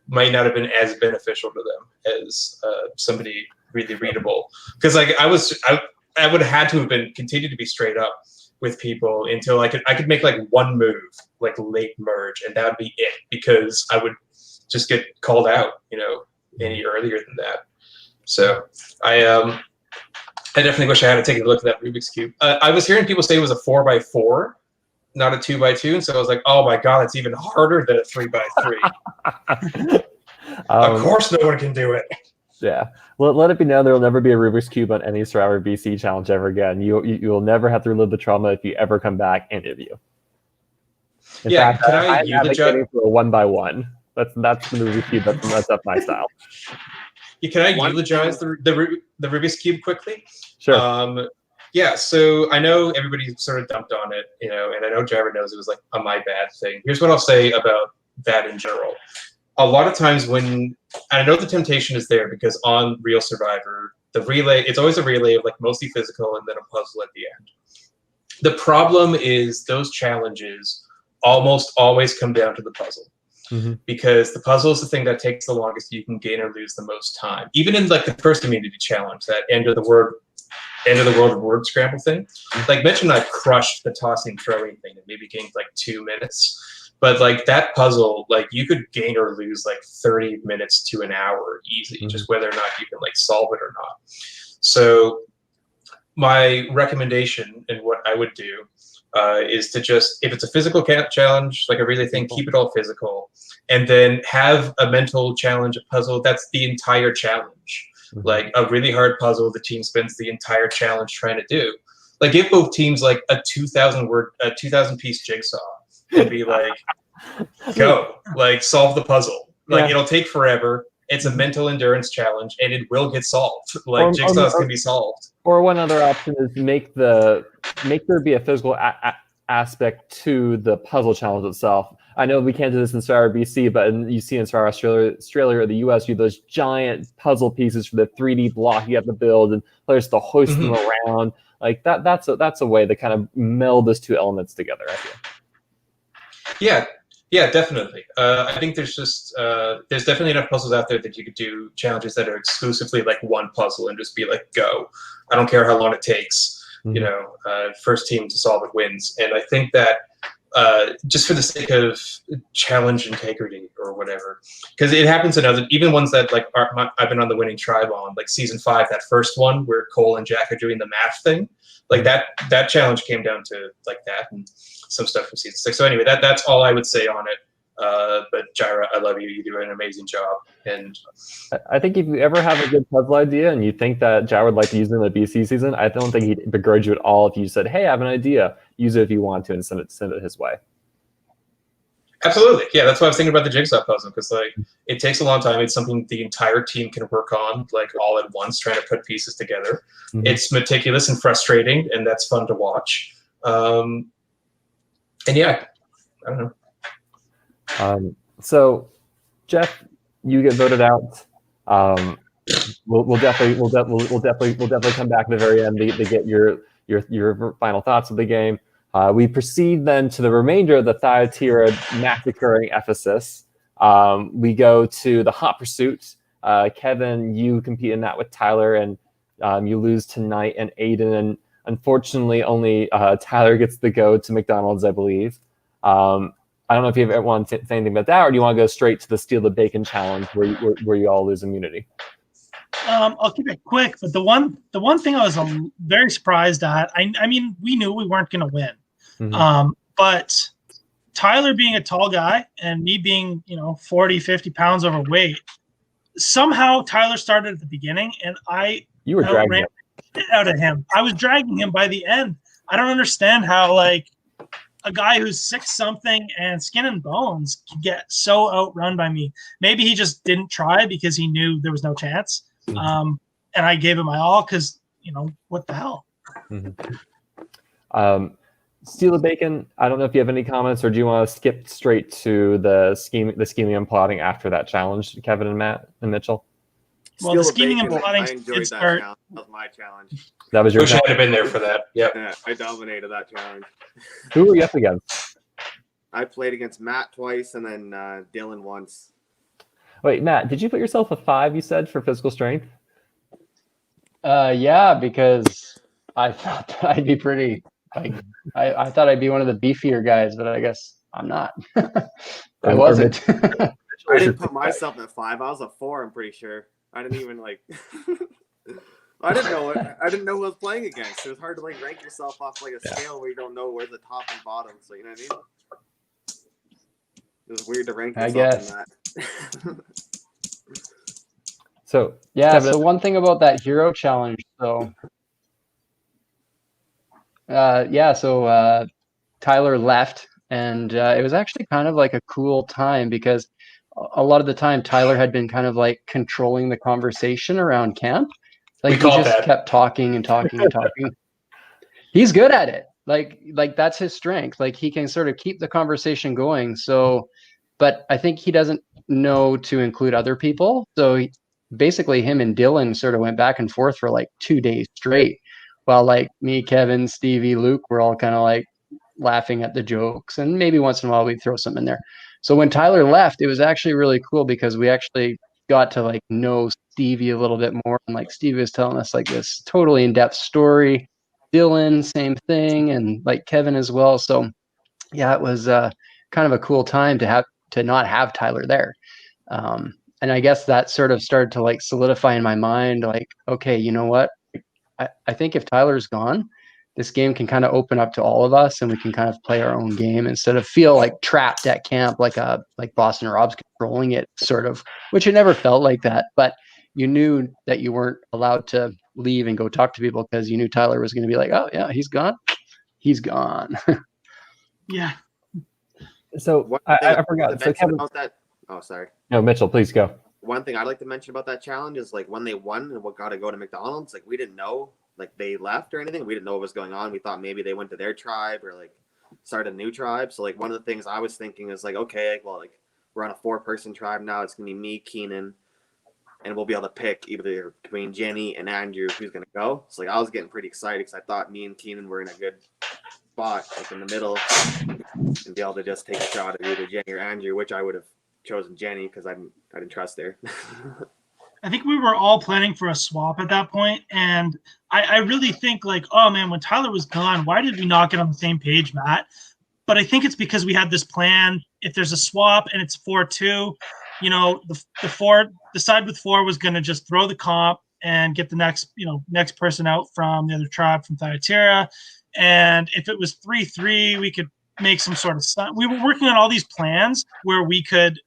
might not have been as beneficial to them as somebody really readable. Because like I would have had to have been continued to be straight up with people until I could make like one move, like late merge, and that would be it, because I would just get called out, any earlier than that. So I definitely wish I had taken a look at that Rubik's Cube. I was hearing people say it was a 4x4, not a 2x2, and so I was like, oh my god, it's even harder than a 3x3. Of course, no one can do it. Yeah. Well, let it be known there will never be a Rubik's Cube on any Survivor BC challenge ever again. You'll never have to relive the trauma if you ever come back, any of you. In fact, can I I'm advocating eulogize for a 1x1. That's the Rubik's Cube. That's up my style. Can I eulogize the Rubik's Cube quickly? Sure. Yeah, so I know everybody sort of dumped on it, and I know Jared knows it was like a my bad thing. Here's what I'll say about that in general. A lot of times when, I know the temptation is there because on Real Survivor, the relay, it's always a relay of like mostly physical and then a puzzle at the end. The problem is those challenges almost always come down to the puzzle. Because the puzzle is the thing that takes the longest, you can gain or lose the most time. Even in like the first immunity challenge, that end of the world word scramble thing. Like Mitch and I crushed the tossing throwing thing and maybe gained like 2 minutes. But like that puzzle, like you could gain or lose like 30 minutes to an hour easy, just whether or not you can like solve it or not. So my recommendation and what I would do is to just, if it's a physical challenge, like I really think, keep it all physical, and then have a mental challenge, a puzzle that's the entire challenge. Like a really hard puzzle the team spends the entire challenge trying to do. Like give both teams like a 2,000 piece jigsaw and be like, go, like solve the puzzle. Like it'll take forever. It's a mental endurance challenge, and it will get solved. Like jigsaws can be solved. Or one other option is make there be a physical aspect to the puzzle challenge itself. I know we can't do this in Survivor BC, but you see in Survivor Australia or the US, you have those giant puzzle pieces for the 3D block you have to build, and players to hoist them around. Like that's a way to kind of meld those two elements together, I feel. Yeah, definitely. I think there's definitely enough puzzles out there that you could do challenges that are exclusively like one puzzle and just be like, go. I don't care how long it takes. First team to solve it wins. And I think that just for the sake of challenge integrity or whatever, because it happens in other, even ones that like I've been on the winning tribe on, like season 5, that first one where Cole and Jack are doing the math thing, like that challenge came down to like that and some stuff from season 6. So anyway, that's all I would say on it. But Jaira, I love you. You do an amazing job. And I think if you ever have a good puzzle idea and you think that Jaira would like to use it in the BC season, I don't think he'd begrudge you at all if you said, "Hey, I have an idea. Use it if you want to," and send it his way. Absolutely, yeah. That's why I was thinking about the jigsaw puzzle, because like it takes a long time. It's something the entire team can work on, like all at once, trying to put pieces together. It's meticulous and frustrating, and that's fun to watch. And yeah, I don't know. So, Jeff, you get voted out. We'll definitely come back at the very end to get your final thoughts of the game. We proceed then to the remainder of the Thyatira massacring Ephesus. We go to the Hot Pursuit. Kevin, you compete in that with Tyler, and you lose tonight. And Aiden, and unfortunately, only Tyler gets to go to McDonald's, I believe. I don't know if you ever want to say anything about that, or do you want to go straight to the Steal the Bacon challenge where you all lose immunity? I'll keep it quick, but the one thing I was very surprised at, I mean, we knew we weren't going to win. But Tyler being a tall guy and me being, 40, 50 pounds overweight, somehow Tyler started at the beginning and you were dragging it out of him. I was dragging him by the end. I don't understand how, like, a guy who's 6-something and skin and bones can get so outrun by me. Maybe he just didn't try because he knew there was no chance. And I gave it my all because, what the hell? Steal the Bacon, I don't know if you have any comments, or do you want to skip straight to the scheming and plotting after that challenge, Kevin and Matt and Mitchell? Well, the Steal scheming and Bacon, plotting I did enjoyed that start. challenge. That was my challenge. That was your Wish I challenge. had been there for that. Yep. Yeah, I dominated that challenge. Who were you up against? I played against Matt twice and then Dylan once. Wait, Matt, did you put yourself a 5, you said, for physical strength? Yeah, because I thought that I'd be pretty. Like, I thought I'd be one of the beefier guys, but I guess I'm not. I wasn't. I didn't put myself at 5. I was a 4. I'm pretty sure. I didn't even like. I didn't know it. I didn't know who I was playing against. It was hard to like rank yourself off like a scale where you don't know where the top and bottom. So you know what I mean? It was weird to rank I yourself guess. in that. So Yeah, Kevin, so one thing about that hero challenge, though. Tyler left, and it was actually kind of like a cool time because a lot of the time Tyler had been kind of like controlling the conversation around camp. Like, We caught he just that. kept talking and talking and talking. He's good at it. Like that's his strength. Like, he can sort of keep the conversation going. So, but I think he doesn't know to include other people. So basically him and Dylan sort of went back and forth for like 2 days straight, while like me, Kevin, Stevie, Luke were all kind of like laughing at the jokes, and maybe once in a while we'd throw something in there. So when Tyler left, it was actually really cool because we actually got to like know Stevie a little bit more, and like Stevie was telling us like this totally in-depth story. Dylan, same thing, and like Kevin as well. So yeah, it was kind of a cool time to not have Tyler there. And I guess that sort of started to like solidify in my mind, like, okay, you know what? I think if Tyler's gone, this game can kind of open up to all of us, and we can kind of play our own game instead of feel like trapped at camp, like Boston Rob's controlling it, sort of, which it never felt like that. But you knew that you weren't allowed to leave and go talk to people because you knew Tyler was going to be like, oh yeah, he's gone. He's gone. Yeah. so One I thing forgot. to So mention Kevin, about that. Oh, sorry. no, Mitchell, please go. One thing I'd like to mention about that challenge is like when they won and what got to go to McDonald's, like we didn't know like they left or anything. We didn't know what was going on. We thought maybe they went to their tribe or like started a new tribe. So like one of the things I was thinking is like, okay, well, like we're on a 4-person tribe now. It's gonna be me, Keenan, and we'll be able to pick either between Jenny and Andrew who's gonna go. So like I was getting pretty excited because I thought me and Keenan were in a good spot, like in the middle, and be able to just take a shot at either Jenny or Andrew, which I would have chosen Jenny because I didn't trust her. I think we were all planning for a swap at that point, and I really think like, oh man, when Tyler was gone, why did we not get on the same page, Matt? But I think it's because we had this plan. If there's a swap and it's 4-2, you know, the side with 4 was going to just throw the comp and get the next person out from the other tribe from Thyatira. And if it was 3-3, we could make some sort of we were working on all these plans where we could,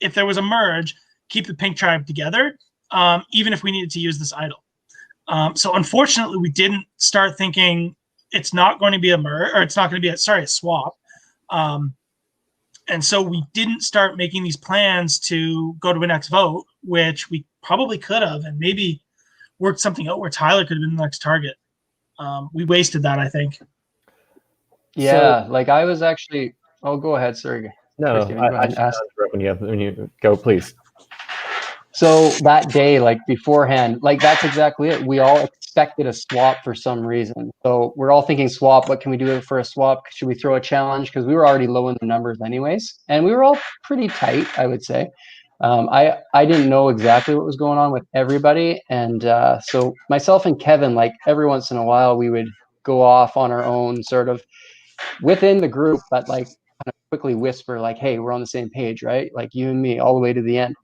if there was a merge, keep the pink tribe together, even if we needed to use this idol. So unfortunately, we didn't start thinking it's not going to be a merge, or it's not going to be a swap. And so we didn't start making these plans to go to a next vote, which we probably could have, and maybe worked something out where Tyler could have been the next target. We wasted that, I think. Yeah, like I was actually. Oh, go ahead, sorry. No, Steven, go ahead and ask. when you go, please. So that day, like beforehand, like that's exactly it. We all expected a swap for some reason. So we're all thinking swap. What can we do for a swap? Should we throw a challenge? Because we were already low in the numbers anyways. And we were all pretty tight, I would say. I didn't know exactly what was going on with everybody. And so myself and Kevin, like every once in a while, we would go off on our own sort of within the group, but like kind of quickly whisper like, hey, we're on the same page, right? Like you and me all the way to the end.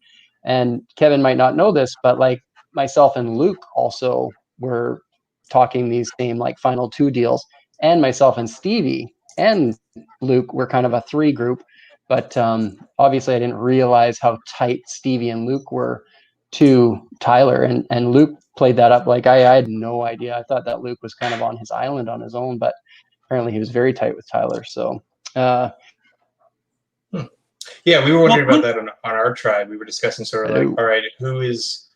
And Kevin might not know this, but like myself and Luke also were talking these same like final 2 deals, and myself and Stevie and Luke were kind of a 3 group. But obviously I didn't realize how tight Stevie and Luke were to Tyler, and Luke played that up like I had no idea. I thought that Luke was kind of on his island on his own, but apparently he was very tight with Tyler. So yeah, we were wondering about that on our tribe. We were discussing sort of like, Hello. all right, who is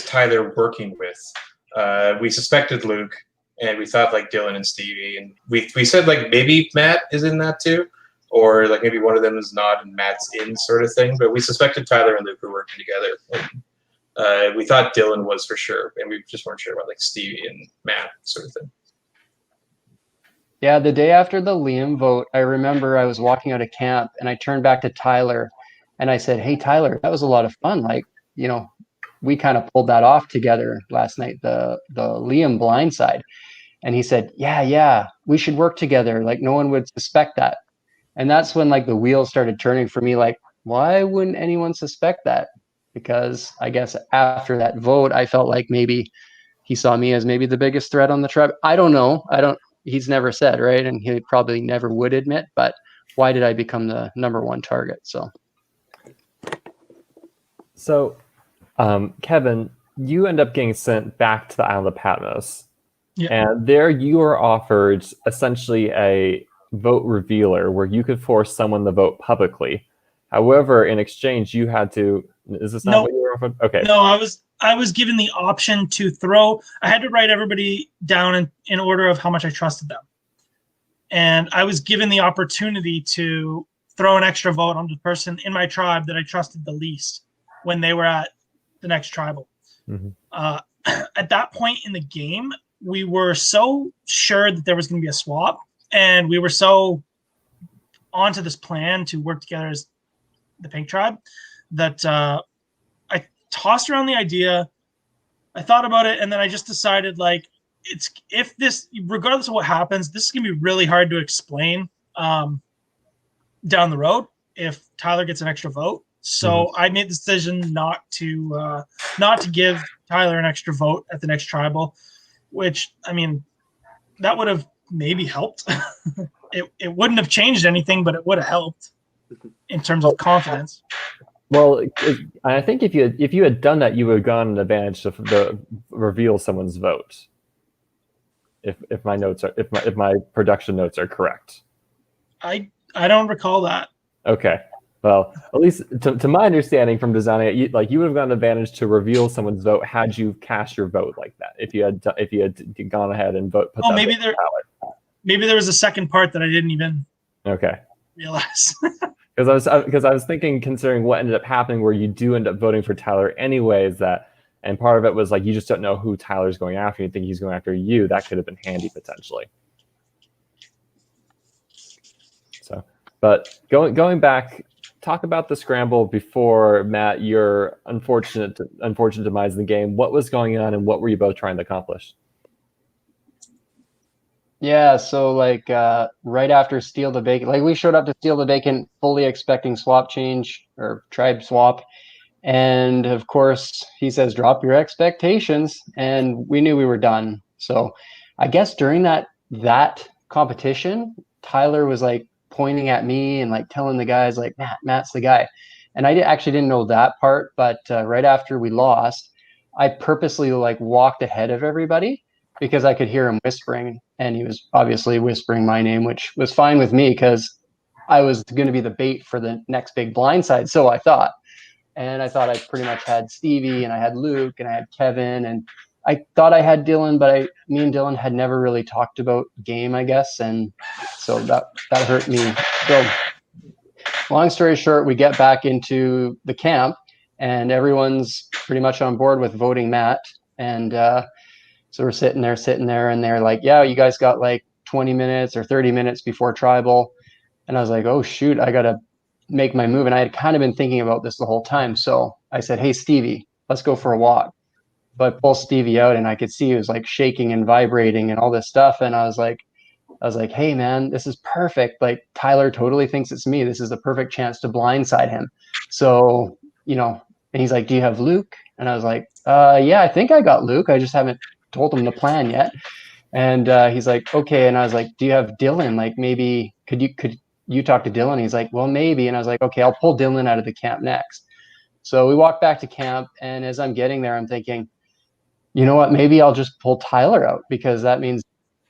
Tyler working with? We suspected Luke, and we thought like Dylan and Stevie, and we said like maybe Matt is in that too, or like maybe one of them is not and Matt's in, sort of thing. But we suspected Tyler and Luke were working together. And, we thought Dylan was for sure, and we just weren't sure about like Stevie and Matt, sort of thing. Yeah, the day after the Liam vote, I remember I was walking out of camp and I turned back to Tyler and I said, "Hey, Tyler, that was a lot of fun. Like, you know, we kind of pulled that off together last night, the Liam blindside." And he said, yeah, we should work together. Like, no one would suspect that. And that's when like the wheels started turning for me. Like, why wouldn't anyone suspect that? Because I guess after that vote, I felt like maybe he saw me as maybe the biggest threat on the tribe. I don't know. He's never said, right? And he probably never would admit, but why did I become the number one target? So, Kevin, you end up getting sent back to the island of Patmos. Yeah. And there you were offered essentially a vote revealer where you could force someone to vote publicly. However, in exchange, you had to. Is this not what you were offered? Okay. No, I was given the option to throw. I had to write everybody down in order of how much I trusted them, and I was given the opportunity to throw an extra vote on the person in my tribe that I trusted the least when they were at the next tribal. Mm-hmm. At that point in the game, we were so sure that there was going to be a swap, and we were so onto this plan to work together as the Pink Tribe that I tossed around the idea. I thought about it, and then I just decided, like, regardless of what happens, this is going to be really hard to explain down the road if Tyler gets an extra vote. So I made the decision not to give Tyler an extra vote at the next tribal, which, I mean, that would have maybe helped. It wouldn't have changed anything, but it would have helped in terms of confidence. Well, I think if you had done that, you would have gotten an advantage to reveal someone's vote. If my production notes are correct. I don't recall that. Okay. Well, at least to my understanding from designing it, you would have gotten an advantage to reveal someone's vote had you cast your vote like that. If you had gone ahead and put that maybe there was a second part that I didn't even realize. Because I was thinking, considering what ended up happening, where you do end up voting for Tyler anyways, and part of it was like you just don't know who Tyler's going after. You think he's going after you. That could have been handy potentially. So, but going back. Talk about the scramble before, Matt, your unfortunate demise in the game. What was going on and what were you both trying to accomplish? Yeah, so like right after Steal the Vacant, like we showed up to Steal the Vacant fully expecting swap change or tribe swap. And of course, he says, drop your expectations. And we knew we were done. So I guess during that competition, Tyler was like, pointing at me and like telling the guys like Matt's the guy, and I actually didn't know that part. But right after we lost, I purposely like walked ahead of everybody because I could hear him whispering, and he was obviously whispering my name, which was fine with me because I was going to be the bait for the next big blindside. So I thought I pretty much had Stevie and I had Luke and I had Kevin and I thought I had Dylan, but me and Dylan had never really talked about game, I guess, and so that hurt me. So, long story short, we get back into the camp, and everyone's pretty much on board with voting Matt, and so we're sitting there, and they're like, "Yeah, you guys got like 20 minutes or 30 minutes before tribal," and I was like, "Oh shoot, I gotta make my move," and I had kind of been thinking about this the whole time, so I said, "Hey Stevie, let's go for a walk." But I pulled Stevie out and I could see he was like shaking and vibrating and all this stuff. And I was like, hey man, this is perfect. Like Tyler totally thinks it's me. This is the perfect chance to blindside him. So, and he's like, do you have Luke? And I was like, yeah, I think I got Luke. I just haven't told him the plan yet. And he's like, okay. And I was like, do you have Dylan? Like maybe could you talk to Dylan? He's like, well, maybe. And I was like, okay, I'll pull Dylan out of the camp next. So we walked back to camp. And as I'm getting there, I'm thinking, you know what, maybe I'll just pull Tyler out because that means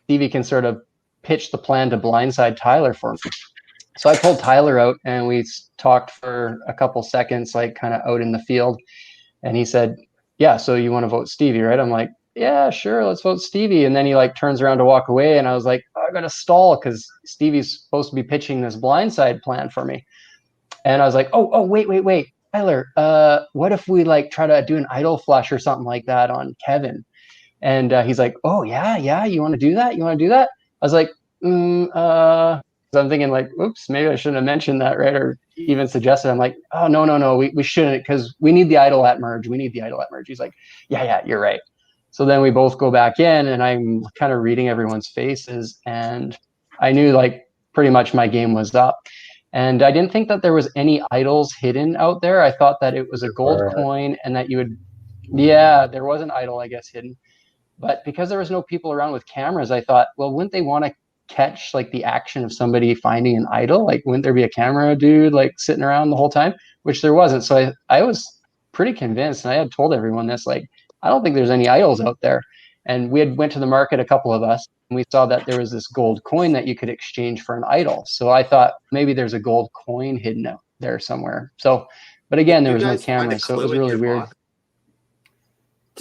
Stevie can sort of pitch the plan to blindside Tyler for me. So I pulled Tyler out and we talked for a couple seconds, like kind of out in the field. And he said, yeah, so you want to vote Stevie, right? I'm like, yeah, sure, let's vote Stevie. And then he like turns around to walk away, and I was like, oh, I got to stall because Stevie's supposed to be pitching this blindside plan for me. And I was like, oh, wait, Tyler, what if we like try to do an idle flush or something like that on Kevin? And he's like, oh yeah, you want to do that? I was like, so I'm thinking like, oops, maybe I shouldn't have mentioned that, right? Or even suggested. I'm like, oh no, we shouldn't, because we need the idle at merge. He's like, yeah, you're right. So then we both go back in, and I'm kind of reading everyone's faces, and I knew like pretty much my game was up. And I didn't think that there was any idols hidden out there. I thought that it was a gold coin, and that you would, yeah, there was an idol, I guess, hidden. But because there was no people around with cameras, I thought, well, wouldn't they want to catch like the action of somebody finding an idol? Like, wouldn't there be a camera dude like sitting around the whole time? Which there wasn't. So I was pretty convinced, and I had told everyone this, like, I don't think there's any idols out there. And we had went to the market, a couple of us, and we saw that there was this gold coin that you could exchange for an idol. So I thought maybe there's a gold coin hidden out there somewhere. So, but again, there was no camera, so it was really weird.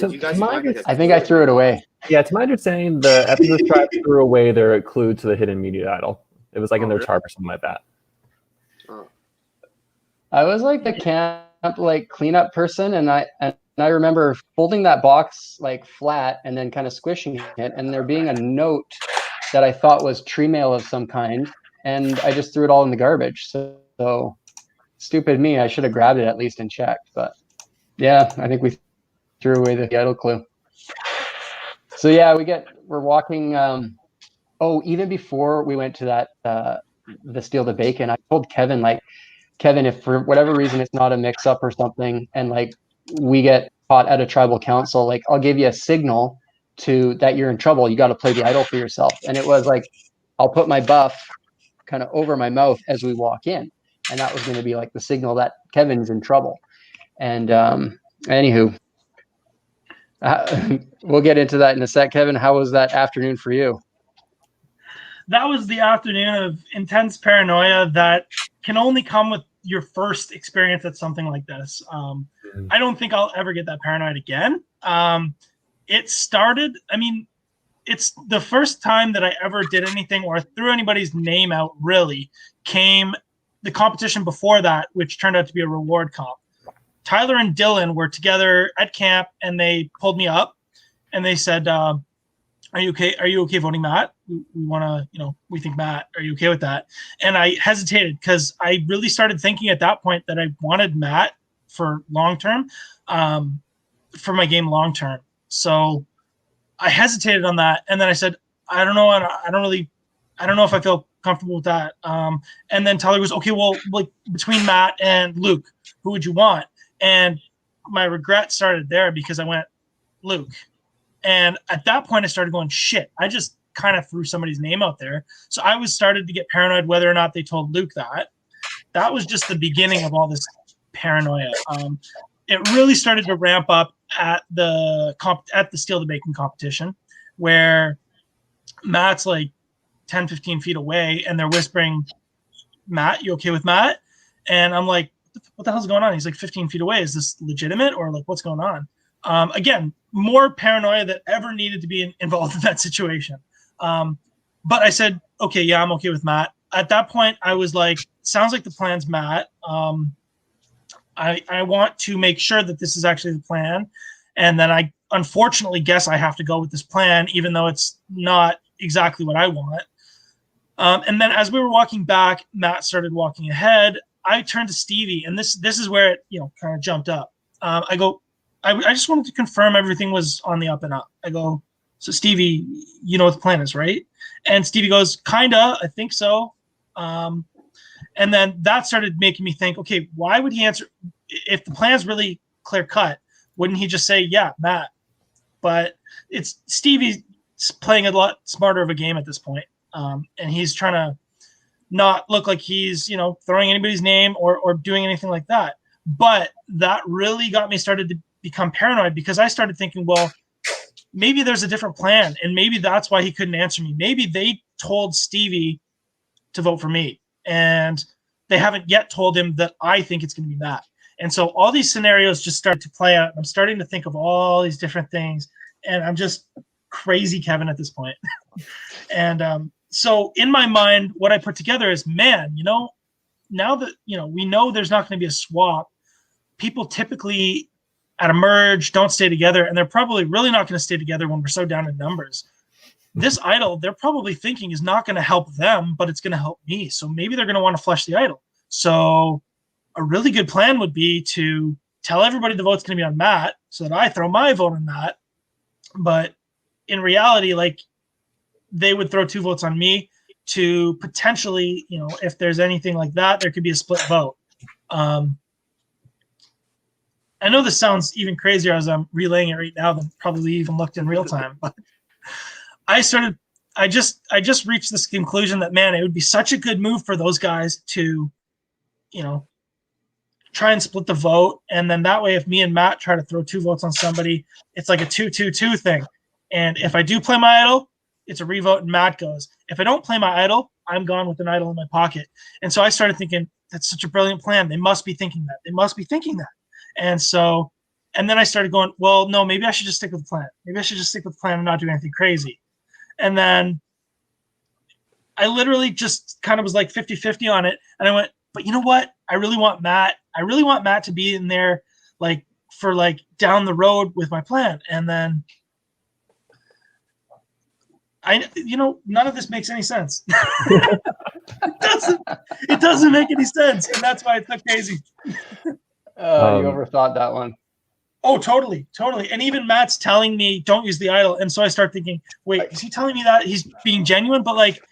I think I threw it away. Yeah, to my understanding, the Epicus tribe threw away their clue to the hidden media idol. It was like in their chart or something like that. I was like the camp like cleanup person, and I remember folding that box like flat and then kind of squishing it, and there being a note that I thought was tree mail of some kind, and I just threw it all in the garbage. So stupid me, I should have grabbed it at least and checked. But yeah, I think we threw away the idol clue. So yeah, we're walking. Even before we went to that the Steal the Bacon, I told Kevin, like, Kevin, if for whatever reason it's not a mix up or something, and like we get caught at a tribal council, like I'll give you a signal to that you're in trouble. You got to play the idol for yourself. And it was like, I'll put my buff kind of over my mouth as we walk in, and that was going to be like the signal that Kevin's in trouble. And anywho. We'll get into that in a sec. Kevin, how was that afternoon for you? That was the afternoon of intense paranoia that can only come with your first experience at something like this. I don't think I'll ever get that paranoid again. It started, it's the first time that I ever did anything or threw anybody's name out, really, came the competition before that, which turned out to be a reward comp. Tyler and Dylan were together at camp, and they pulled me up and they said, are you okay? Are you okay voting Matt? We want to, we think Matt, are you okay with that? And I hesitated because I really started thinking at that point that I wanted Matt for long-term, for my game long-term. So I hesitated on that. And then I said, I don't know. I don't know if I feel comfortable with that. And then Tyler was, okay, well, like between Matt and Luke, who would you want? And my regret started there because I went Luke. And at that point, I started going, shit, I just kind of threw somebody's name out there. So I started to get paranoid whether or not they told Luke that. That was just the beginning of all this paranoia. It really started to ramp up at the Steal the Bacon competition, where Matt's like 10, 15 feet away, and they're whispering, Matt, you okay with Matt? And I'm like, what the hell's going on? He's like 15 feet away. Is this legitimate, or like what's going on? Again, more paranoia that ever needed to be involved in that situation. But I said, okay, yeah, I'm okay with Matt. At that point, I was like, sounds like the plan's Matt. I want to make sure that this is actually the plan. And then I unfortunately guess I have to go with this plan, even though it's not exactly what I want. And then as we were walking back, Matt started walking ahead. I turned to Stevie, and this is where it kind of jumped up. I go, I just wanted to confirm everything was on the up and up. I go, so Stevie, you know what the plan is, right? And Stevie goes, kinda, I think so. And then that started making me think, okay, why would he answer if the plan's really clear cut? Wouldn't he just say, yeah, Matt? But it's Stevie's playing a lot smarter of a game at this point. And he's trying to not look like he's, throwing anybody's name or doing anything like that. But that really got me started to become paranoid, because I started thinking, well, maybe there's a different plan, and maybe that's why he couldn't answer me. Maybe they told Stevie to vote for me, and they haven't yet told him that I think it's going to be Matt. And so all these scenarios just start to play out. I'm starting to think of all these different things, and I'm just crazy Kevin at this point. And so in my mind, what I put together is, man, now that we know there's not going to be a swap, people typically at a merge don't stay together, and they're probably really not going to stay together when we're so down in numbers. This idol, they're probably thinking, is not going to help them, but it's going to help me. So maybe they're going to want to flush the idol. So a really good plan would be to tell everybody the vote's going to be on Matt so that I throw my vote on Matt. But in reality, like, they would throw 2 votes on me to potentially, if there's anything like that, there could be a split vote. I know this sounds even crazier as I'm relaying it right now than probably even looked in real time, but I just reached this conclusion that, man, it would be such a good move for those guys to, try and split the vote. And then that way, if me and Matt try to throw 2 votes on somebody, it's like a 2-2-2 thing. And if I do play my idol, it's a revote and Matt goes. If I don't play my idol, I'm gone with an idol in my pocket. And so I started thinking, that's such a brilliant plan. They must be thinking that. And then I started going, well, no, maybe I should just stick with the plan. Maybe I should just stick with the plan and not do anything crazy. And then I literally just kind of was like 50-50 on it. And I went, but you know what? I really want Matt to be in there, like, for like down the road with my plan. And then none of this makes any sense. It doesn't make any sense. And that's why it's so crazy. You overthought that one. Oh, totally. And even Matt's telling me don't use the idol. And so I start thinking, wait, is he telling me that he's being genuine? But like,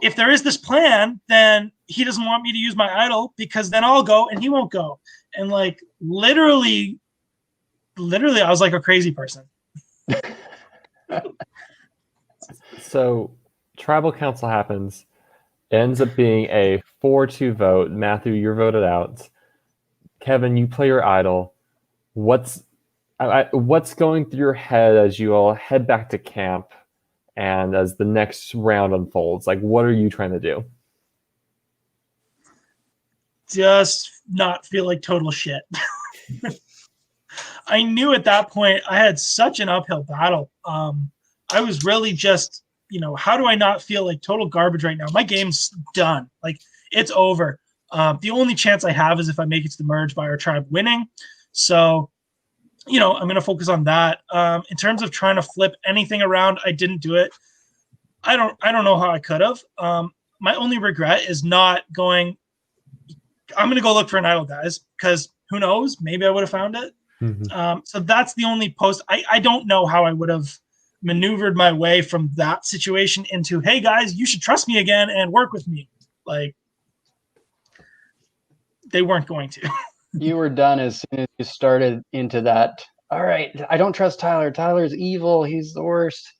if there is this plan, then he doesn't want me to use my idol, because then I'll go and he won't go. And like, literally, I was like a crazy person. So tribal council happens, ends up being a 4-2 vote. Matthew, you're voted out. Kevin, you play your idol. What's going through your head as you all head back to camp and as the next round unfolds? Like, what are you trying to do? Just not feel like total shit. I knew at that point I had such an uphill battle. I was really just, how do I not feel like total garbage right now? My game's done. Like, it's over. The only chance I have is if I make it to the merge by our tribe winning. So, I'm going to focus on that. In terms of trying to flip anything around, I didn't do it. I don't know how I could have. My only regret is not going, I'm going to go look for an idol, guys, because who knows? Maybe I would have found it. Mm-hmm. So that's the only post. I don't know how I would have maneuvered my way from that situation into, hey, guys, you should trust me again and work with me. Like, they weren't going to. You were done as soon as you started into that. All right, I don't trust Tyler. Tyler's evil. He's the worst.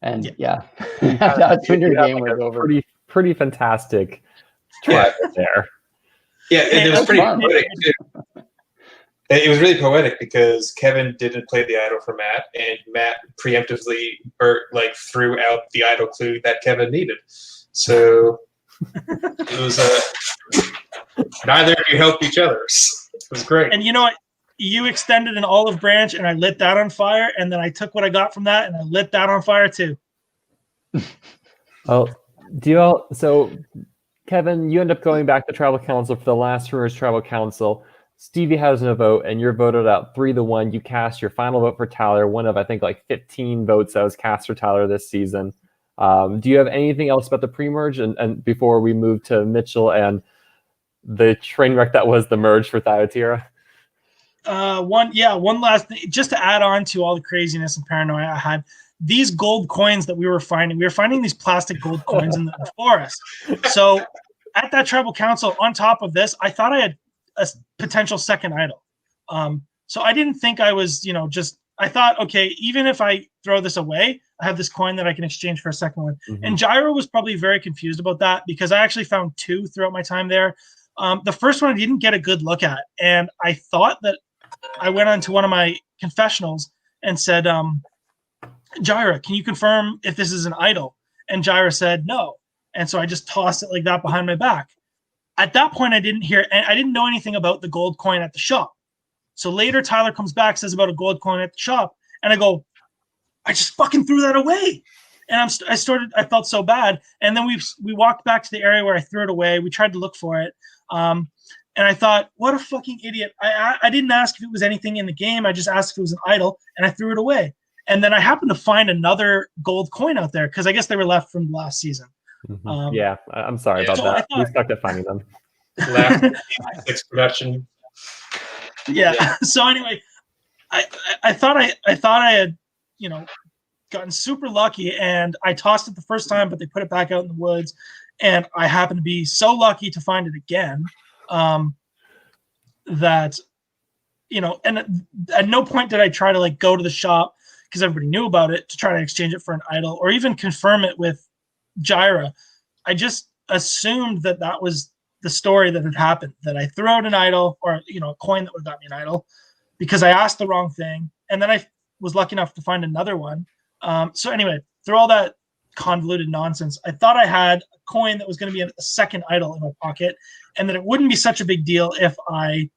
And yeah, that's when your game was over. Pretty fantastic tribe there. Yeah, and it was pretty poetic too. It was really poetic because Kevin didn't play the idol for Matt, and Matt preemptively threw out the idol clue that Kevin needed. So it was neither of you helped each other. It was great. And you know what? You extended an olive branch, and I lit that on fire, and then I took what I got from that, and I lit that on fire too. Oh, so Kevin, you end up going back to tribal council for the last Rumors tribal council. Stevie has no vote, and you're voted out 3-1. You cast your final vote for Tyler, one of, I think, 15 votes that was cast for Tyler this season. Do you have anything else about the pre-merge? And before we move to Mitchell and the train wreck that was the merge for Thyatira? One last thing, just to add on to all the craziness and paranoia I had. These gold coins that we were finding these plastic gold coins in the forest. So at that tribal council, on top of this, I thought I had a potential second idol. So I didn't think I was, I thought, okay, even if I throw this away, I have this coin that I can exchange for a second one. Mm-hmm. And Gyro was probably very confused about that because I actually found 2 throughout my time there. The first one I didn't get a good look at. And I thought that I went on to one of my confessionals and said, Gyra, can you confirm if this is an idol? And Gyra said no. And so I just tossed it like that behind my back. At that point, I didn't know anything about the gold coin at the shop. So later, Tyler comes back, says about a gold coin at the shop. And I go, I just fucking threw that away. And I felt so bad. And then we walked back to the area where I threw it away. We tried to look for it. And I thought, what a fucking idiot. I didn't ask if it was anything in the game. I just asked if it was an idol, and I threw it away. And then I happened to find another gold coin out there because I guess they were left from last season. Yeah, I'm sorry about so that. We sucked at finding them. Last 6 production. Yeah. So anyway, I thought I had, gotten super lucky, and I tossed it the first time, but they put it back out in the woods, and I happened to be so lucky to find it again. That, and at no point did I try to like go to the shop because everybody knew about it to try to exchange it for an idol or even confirm it with Jyra. I just assumed that was the story that had happened, that I threw out an idol or, a coin that would have got me an idol because I asked the wrong thing. And then I was lucky enough to find another one. So anyway, through all that convoluted nonsense, I thought I had a coin that was going to be a second idol in my pocket, and that it wouldn't be such a big deal if I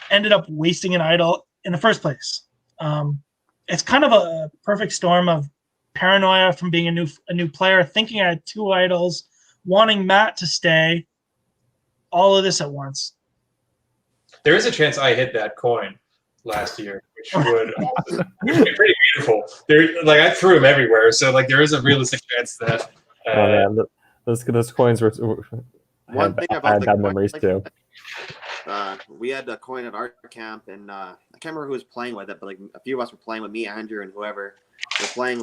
ended up wasting an idol in the first place. It's kind of a perfect storm of paranoia from being a new player, thinking I had 2 idols, wanting Matt to stay, all of this at once. There is a chance I hit that coin last year, which would be pretty beautiful. I threw them everywhere, so there is a realistic chance that. Oh man, those coins were. One thing I about had the bad coin, memories too. We had a coin at our camp, and I can't remember who was playing with it, but a few of us were playing with me, Andrew, and whoever. We're playing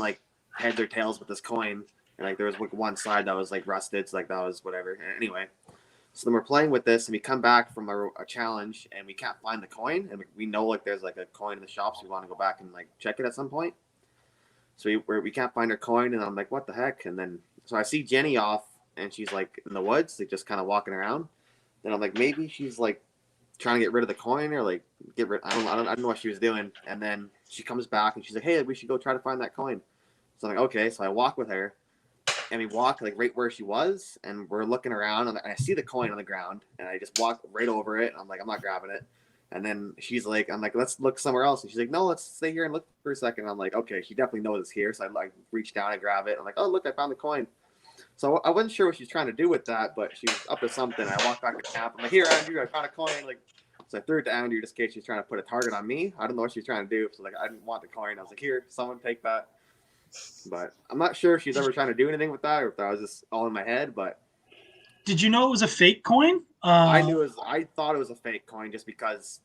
heads or tails with this coin, and there was one side that was rusted, so that was whatever. Anyway, so then we're playing with this, and we come back from a challenge, and we can't find the coin, and we know there's a coin in the shop, so we want to go back and check it at some point. So we can't find her coin, and I'm like, what the heck? And then so I see Jenny off, and she's in the woods, just kind of walking around. Then I'm like, maybe she's trying to get rid of the coin or get rid. I don't know what she was doing. And then she comes back and she's like, hey, we should go try to find that coin. So I'm like, okay. So I walk with her, and we walk right where she was, and we're looking around, and I see the coin on the ground, and I just walk right over it. And I'm like, I'm not grabbing it. And then she's like, I'm like, let's look somewhere else. And she's like, no, let's stay here and look for a second. And I'm like, okay, she definitely knows it's here. So I reach down and grab it. I'm like, oh, look, I found the coin. So I wasn't sure what she's trying to do with that, but she was up to something. I walked back to camp. I'm like, here, Andrew, I found a coin. So I threw it to Andrew just in case she's trying to put a target on me. I don't know what she's trying to do. So I didn't want the coin. I was like, here, someone take that. But I'm not sure if she's ever trying to do anything with that or if that was just all in my head. But did you know it was a fake coin? I thought it was a fake coin just because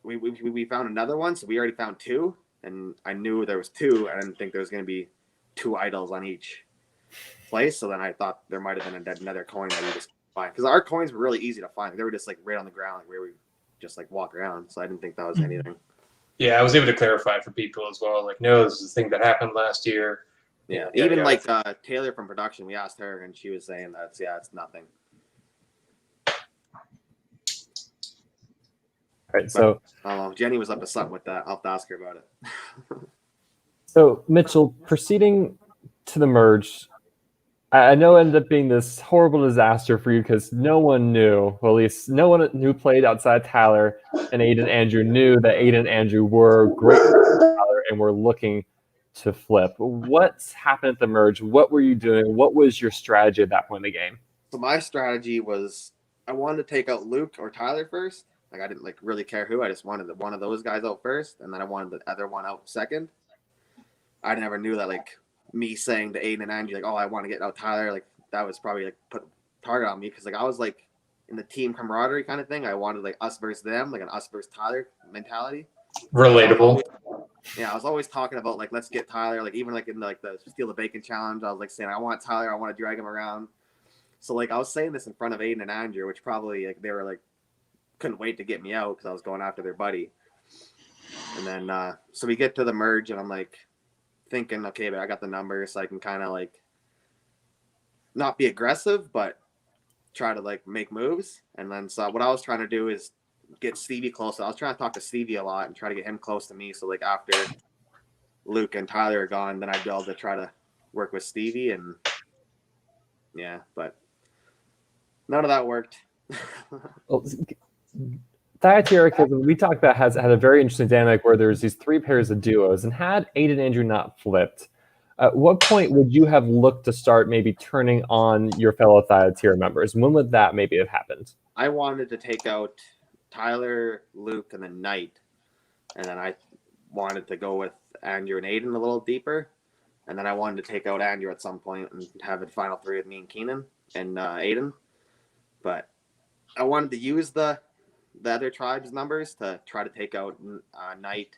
we found another one. So we already found 2, and I knew there was 2. I didn't think there was going to be 2 idols on each place. So then I thought there might have been another coin that we just find, because our coins were really easy to find. They were just right on the ground where we just walk around. So I didn't think that was anything. Yeah, I was able to clarify for people as well. No, this is the thing that happened last year. Yeah, even Taylor from production, we asked her, and she was saying that it's nothing. All right, so Jenny was up to something with that. I'll have to ask her about it. So Mitchell, proceeding to the merge, I know it ended up being this horrible disaster for you because no one knew, well, at least no one who played outside Tyler and Aiden and Andrew knew that Aiden and Andrew were great for Tyler and were looking to flip. What's happened at the merge? What were you doing? What was your strategy at that point in the game? So my strategy was I wanted to take out Luke or Tyler first. I didn't really care who. I just wanted one of those guys out first, and then I wanted the other one out second. I never knew that me saying to Aiden and Andrew oh, I want to get out Tyler, that was probably put a target on me because I was in the team camaraderie kind of thing. I wanted us versus them, an us versus Tyler mentality. Relatable. I was always talking about let's get Tyler, even in the steal the bacon challenge. I was saying I want Tyler, I want to drag him around. So I was saying this in front of Aiden and Andrew, which probably they were couldn't wait to get me out because I was going after their buddy. And then so we get to the merge, and I'm thinking, okay, but I got the numbers, so I can kind of not be aggressive, but try to make moves. And then so what I was trying to do is get Stevie close. I was trying to talk to Stevie a lot and try to get him close to me. So after Luke and Tyler are gone, then I'd be able to try to work with Stevie. And yeah, but none of that worked. Well, Thyatira, because we talked about, has had a very interesting dynamic where there's these three pairs of duos, and had Aiden and Andrew not flipped, at what point would you have looked to start maybe turning on your fellow Thyatira members? When would that maybe have happened? I wanted to take out Tyler, Luke, and then Knight, and then I wanted to go with Andrew and Aiden a little deeper, and then I wanted to take out Andrew at some point and have a final three with me and Keenan and Aiden, but I wanted to use the other tribes' numbers to try to take out Knight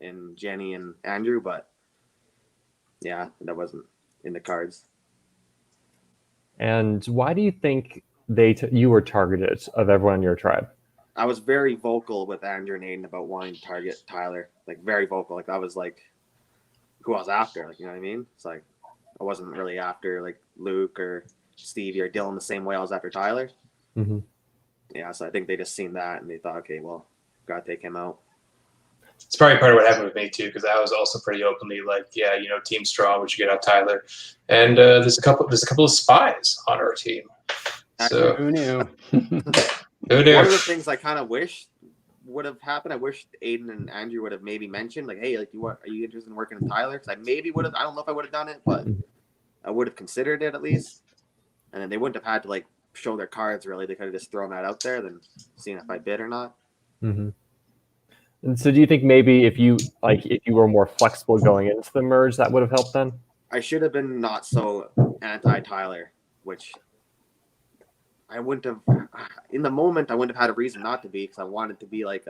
and Jenny and Andrew, but yeah, that wasn't in the cards. And why do you think you were targeted of everyone in your tribe? I was very vocal with Andrew and Aiden about wanting to target Tyler, like very vocal. Like that was like who I was after, like, you know what I mean? It's like I wasn't really after like Luke or Stevie or Dylan the same way I was after Tyler. Mm-hmm. Yeah, so I think they just seen that and they thought, okay, well, gotta take him out. It's probably part of what happened with me too, because I was also pretty openly like, yeah, team strong, we should get out Tyler. And there's a couple of spies on our team. So Who knew? who knew? One of the things I kind of wish would have happened, I wish Aiden and Andrew would have maybe mentioned, like, hey, like, are you interested in working with Tyler? Because I maybe would have, I don't know if I would have done it, but I would have considered it at least. And then they wouldn't have had to like show their cards really. They could have just thrown that out there, then seen if I bid or not. Mm-hmm. And so do you think maybe if you were more flexible going into the merge, that would have helped then? I should have been not so anti-Tyler, which I wouldn't have, in the moment, I wouldn't have had a reason not to be, because I wanted to be like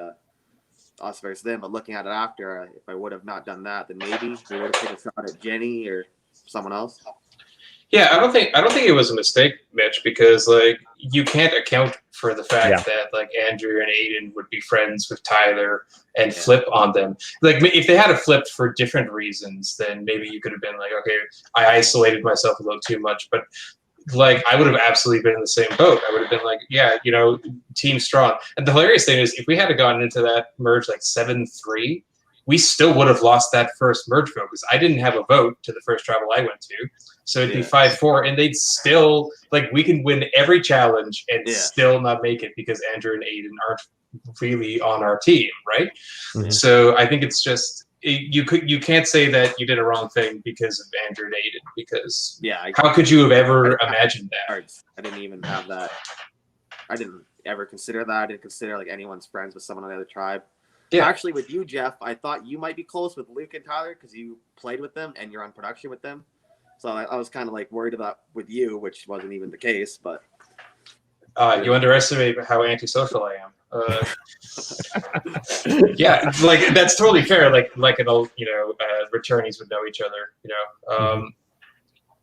us versus them. But looking at it after, if I would have not done that, then maybe we would have taken a shot at Jenny or someone else. Yeah, I don't think it was a mistake, Mitch, because like you can't account for the fact that like Andrew and Aiden would be friends with Tyler and flip on them. Like if they had a flipped for different reasons, then maybe you could have been like, okay, I isolated myself a little too much. But like I would have absolutely been in the same boat. I would have been like, yeah, team strong. And the hilarious thing is, if we had gotten into that merge like 7-3, we still would have lost that first merge vote because I didn't have a vote to the first travel I went to. So it'd be 5-4, and they'd still, like, we can win every challenge and still not make it because Andrew and Aiden aren't really on our team, right? Mm-hmm. So I think it's just, you can't say that you did a wrong thing because of Andrew and Aiden, because how could you have ever imagined that? I didn't even have that. I didn't ever consider that. I didn't consider, like, anyone's friends with someone on the other tribe. Yeah. Actually, with you, Jeff, I thought you might be close with Luke and Tyler because you played with them and you're on production with them. So I was kind of like worried about with you, which wasn't even the case. But you underestimate how antisocial I am. Yeah, like that's totally fair. Like an old, returnees would know each other,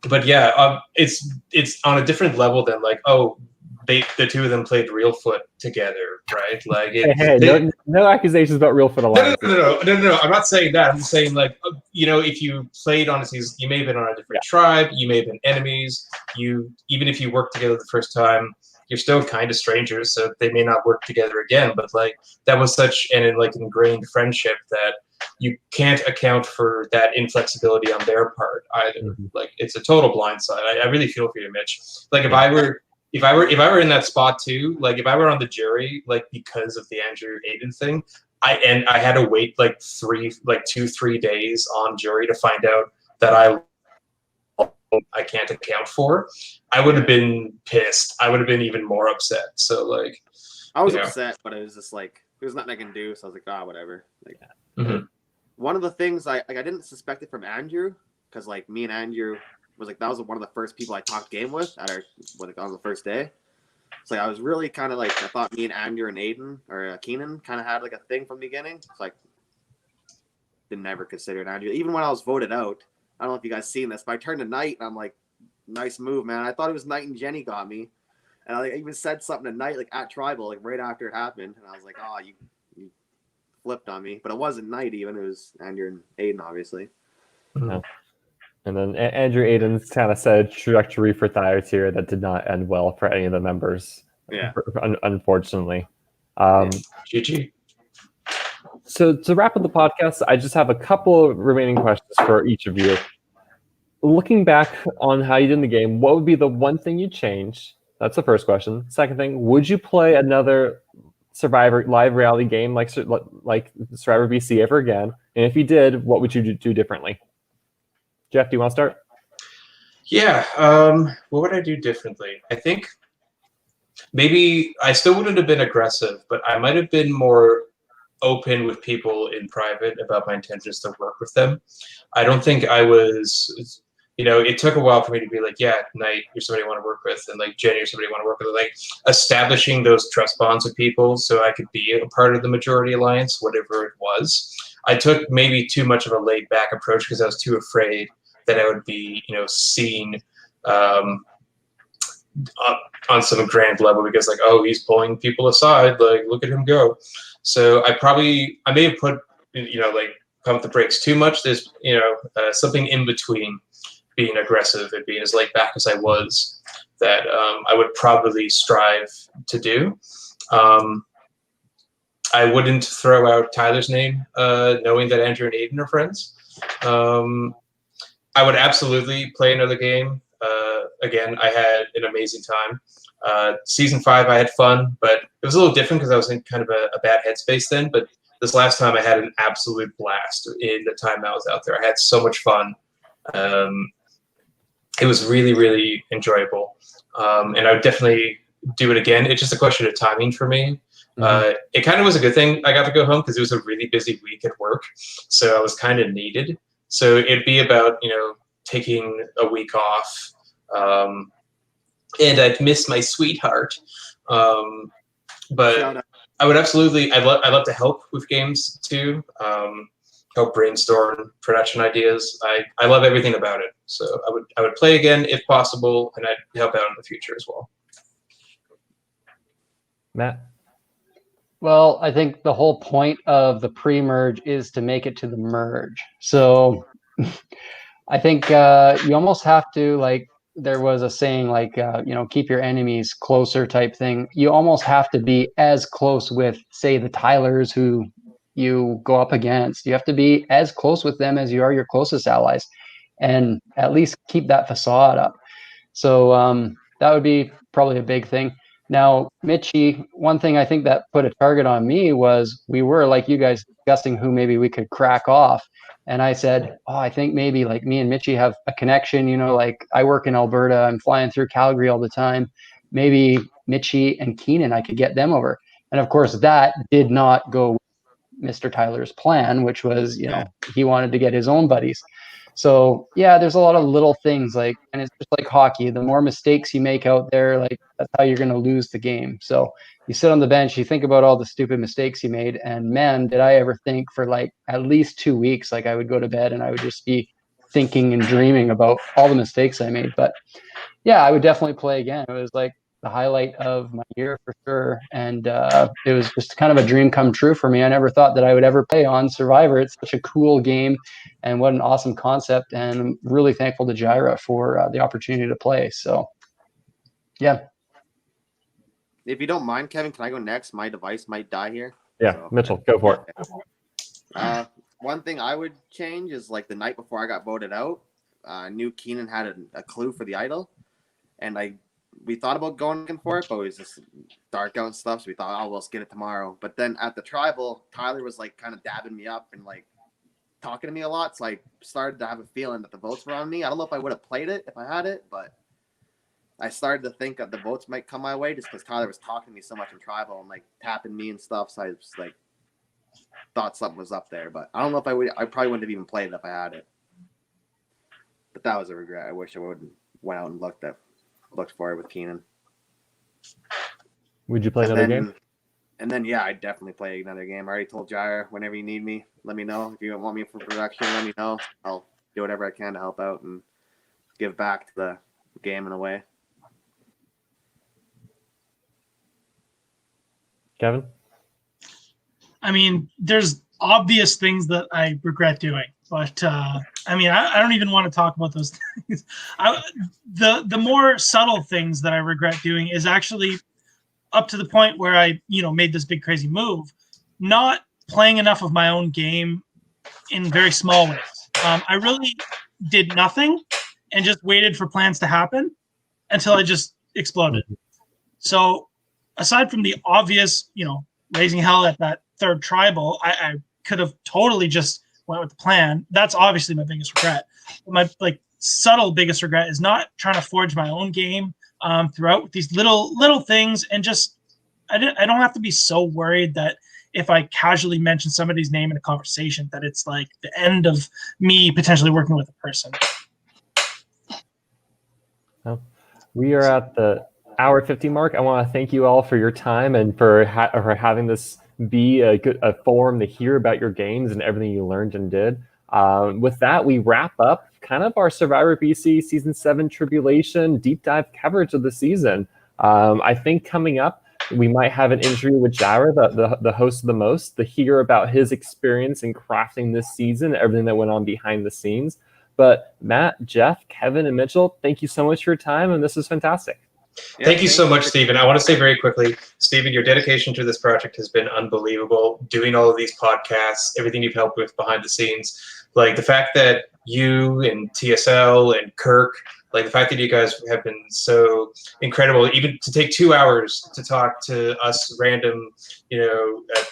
But yeah, it's on a different level than like, oh, the two of them played Real Foot together, right? Like, no accusations about Real Foot Alliance. No. I'm not saying that. I'm saying like, if you played on a season, you may have been on a different tribe, you may have been enemies. Even if you worked together the first time, you're still kind of strangers, so they may not work together again. But like, that was such an ingrained friendship that you can't account for that inflexibility on their part either. Mm-hmm. Like, it's a total blindside. I really feel for you, Mitch. Like, if I were in that spot too, like if I were on the jury, like because of the Andrew Aiden thing, I had to wait like 2-3 days on jury to find out that I can't account for, I would have been pissed. I would have been even more upset. So like, I was upset, but it was just like there's nothing I can do. So I was like, whatever. Like, one of the things I didn't suspect it from Andrew, because like me and Andrew was like, that was one of the first people I talked game with on the first day. So like, I was really kind of like, I thought me and Andrew and Aiden or Keenan kind of had like a thing from the beginning. It's like, didn't ever consider Andrew. Even when I was voted out, I don't know if you guys seen this, but I turned to Knight and I'm like, nice move, man. I thought it was Knight and Jenny got me. And I even said something to Knight like at Tribal, like right after it happened. And I was like, oh, you flipped on me. But it wasn't Knight even, it was Andrew and Aiden, obviously. No. And then Andrew Aiden's kind of said trajectory for Thyatira that did not end well for any of the members. Yeah. Unfortunately. GG. So to wrap up the podcast, I just have a couple remaining questions for each of you. Looking back on how you did in the game, what would be the one thing you'd change? That's the first question. Second thing, would you play another Survivor live reality game like Survivor BC ever again? And if you did, what would you do differently? Jeff, do you want to start? Yeah. What would I do differently? I think maybe I still wouldn't have been aggressive, but I might have been more open with people in private about my intentions to work with them. I don't think I was, it took a while for me to be like, yeah, Knight, you're somebody I want to work with, and like Jenny, you're somebody I want to work with. Like establishing those trust bonds with people so I could be a part of the majority alliance, whatever it was. I took maybe too much of a laid back approach because I was too afraid that I would be, seen on some grand level because like, oh, he's pulling people aside, like look at him go. So I may have put, like pump the brakes too much. There's, something in between being aggressive and being as laid back as I was that I would probably strive to do. I wouldn't throw out Tyler's name, knowing that Andrew and Aiden are friends. I would absolutely play another game. Again, I had an amazing time. Season 5, I had fun, but it was a little different because I was in kind of a bad headspace then. But this last time, I had an absolute blast in the time I was out there. I had so much fun. It was really, really enjoyable. And I would definitely do it again. It's just a question of timing for me. It kind of was a good thing I got to go home because it was a really busy week at work. So I was kind of needed. So it'd be about, taking a week off. And I'd miss my sweetheart. But I would absolutely, I'd love to help with games too. Help brainstorm production ideas. I love everything about it. So I would play again if possible, and I'd help out in the future as well. Matt? Well, I think the whole point of the pre-merge is to make it to the merge. So I think you almost have to, like, there was a saying like, keep your enemies closer type thing. You almost have to be as close with, say, the Tylers who you go up against. You have to be as close with them as you are your closest allies, and at least keep that facade up. So that would be probably a big thing. Now, Mitchie, one thing I think that put a target on me was we were, like you guys, discussing who maybe we could crack off. And I said, I think maybe like me and Mitchie have a connection, like I work in Alberta, I'm flying through Calgary all the time. Maybe Mitchie and Keenan, I could get them over. And of course, that did not go with Mr. Tyler's plan, which was, he wanted to get his own buddies. So yeah, there's a lot of little things and it's just like hockey. The more mistakes you make out there, like that's how you're going to lose the game. So you sit on the bench, you think about all the stupid mistakes you made, and man, did I ever think for like at least 2 weeks, like I would go to bed and I would just be thinking and dreaming about all the mistakes I made. But yeah, I would definitely play again. It was like the highlight of my year for sure. And it was just kind of a dream come true for me. I never thought that I would ever play on Survivor. It's such a cool game and what an awesome concept. And I'm really thankful to Jyra for the opportunity to play. So, yeah. If you don't mind, Kevin, can I go next? My device might die here. Yeah, so, Mitchell, go for it. One thing I would change is like the night before I got voted out, I knew Keenan had a clue for the idol. And we thought about going for it, but it was just dark out and stuff. So we thought, we'll just get it tomorrow. But then at the tribal, Tyler was like kind of dabbing me up and like talking to me a lot. So I started to have a feeling that the votes were on me. I don't know if I would have played it if I had it, but I started to think that the votes might come my way just because Tyler was talking to me so much in tribal and like tapping me and stuff. So I just like thought something was up there, but I don't know if I probably wouldn't have even played it if I had it. But that was a regret. I wish I would have went out and looked for it with Keenan. Would you play another game? And then, yeah, I'd definitely play another game. I already told Jyra, whenever you need me, let me know. If you want me for production, let me know. I'll do whatever I can to help out and give back to the game in a way. Kevin? I mean, there's obvious things that I regret doing. But, I don't even want to talk about those things. The more subtle things that I regret doing is actually up to the point where I, made this big crazy move, not playing enough of my own game in very small ways. I really did nothing and just waited for plans to happen until I just exploded. So aside from the obvious, raising hell at that third tribal. I could have totally just went with the plan. That's obviously my biggest regret. My subtle biggest regret is not trying to forge my own game throughout these little things, and just I don't have to be so worried that if I casually mention somebody's name in a conversation that it's like the end of me potentially working with a person. Well, we are at the hour 50 mark. I want to thank you all for your time and for having this be a forum to hear about your games and everything you learned and did. With that, we wrap up kind of our Survivor BC Season 7 Tribulation deep dive coverage of the season. I think coming up, we might have an interview with Jara, the host of The Most, to hear about his experience in crafting this season, everything that went on behind the scenes. But Matt, Jeff, Kevin, and Mitchell, thank you so much for your time, and this is fantastic. Yeah, thank you so much, Stephen. I want to say very quickly, Stephen, your dedication to this project has been unbelievable. Doing all of these podcasts, everything you've helped with behind the scenes, like the fact that you and TSL and Kirk, like the fact that you guys have been so incredible, even to take 2 hours to talk to us random,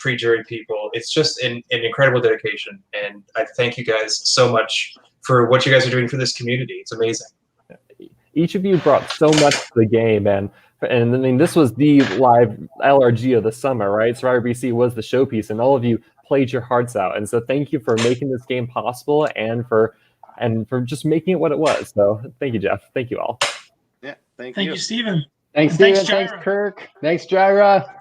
pre-jury people. It's just an incredible dedication. And I thank you guys so much for what you guys are doing for this community. It's amazing. Each of you brought so much to the game, and I mean, this was the live LRG of the summer, right? Survivor BC was the showpiece, and all of you played your hearts out. And so thank you for making this game possible and for just making it what it was. So thank you, Jeff. Thank you all. Yeah, thank you, Stephen. Thanks, Stephen. Thanks, Kirk. Thanks, Jira.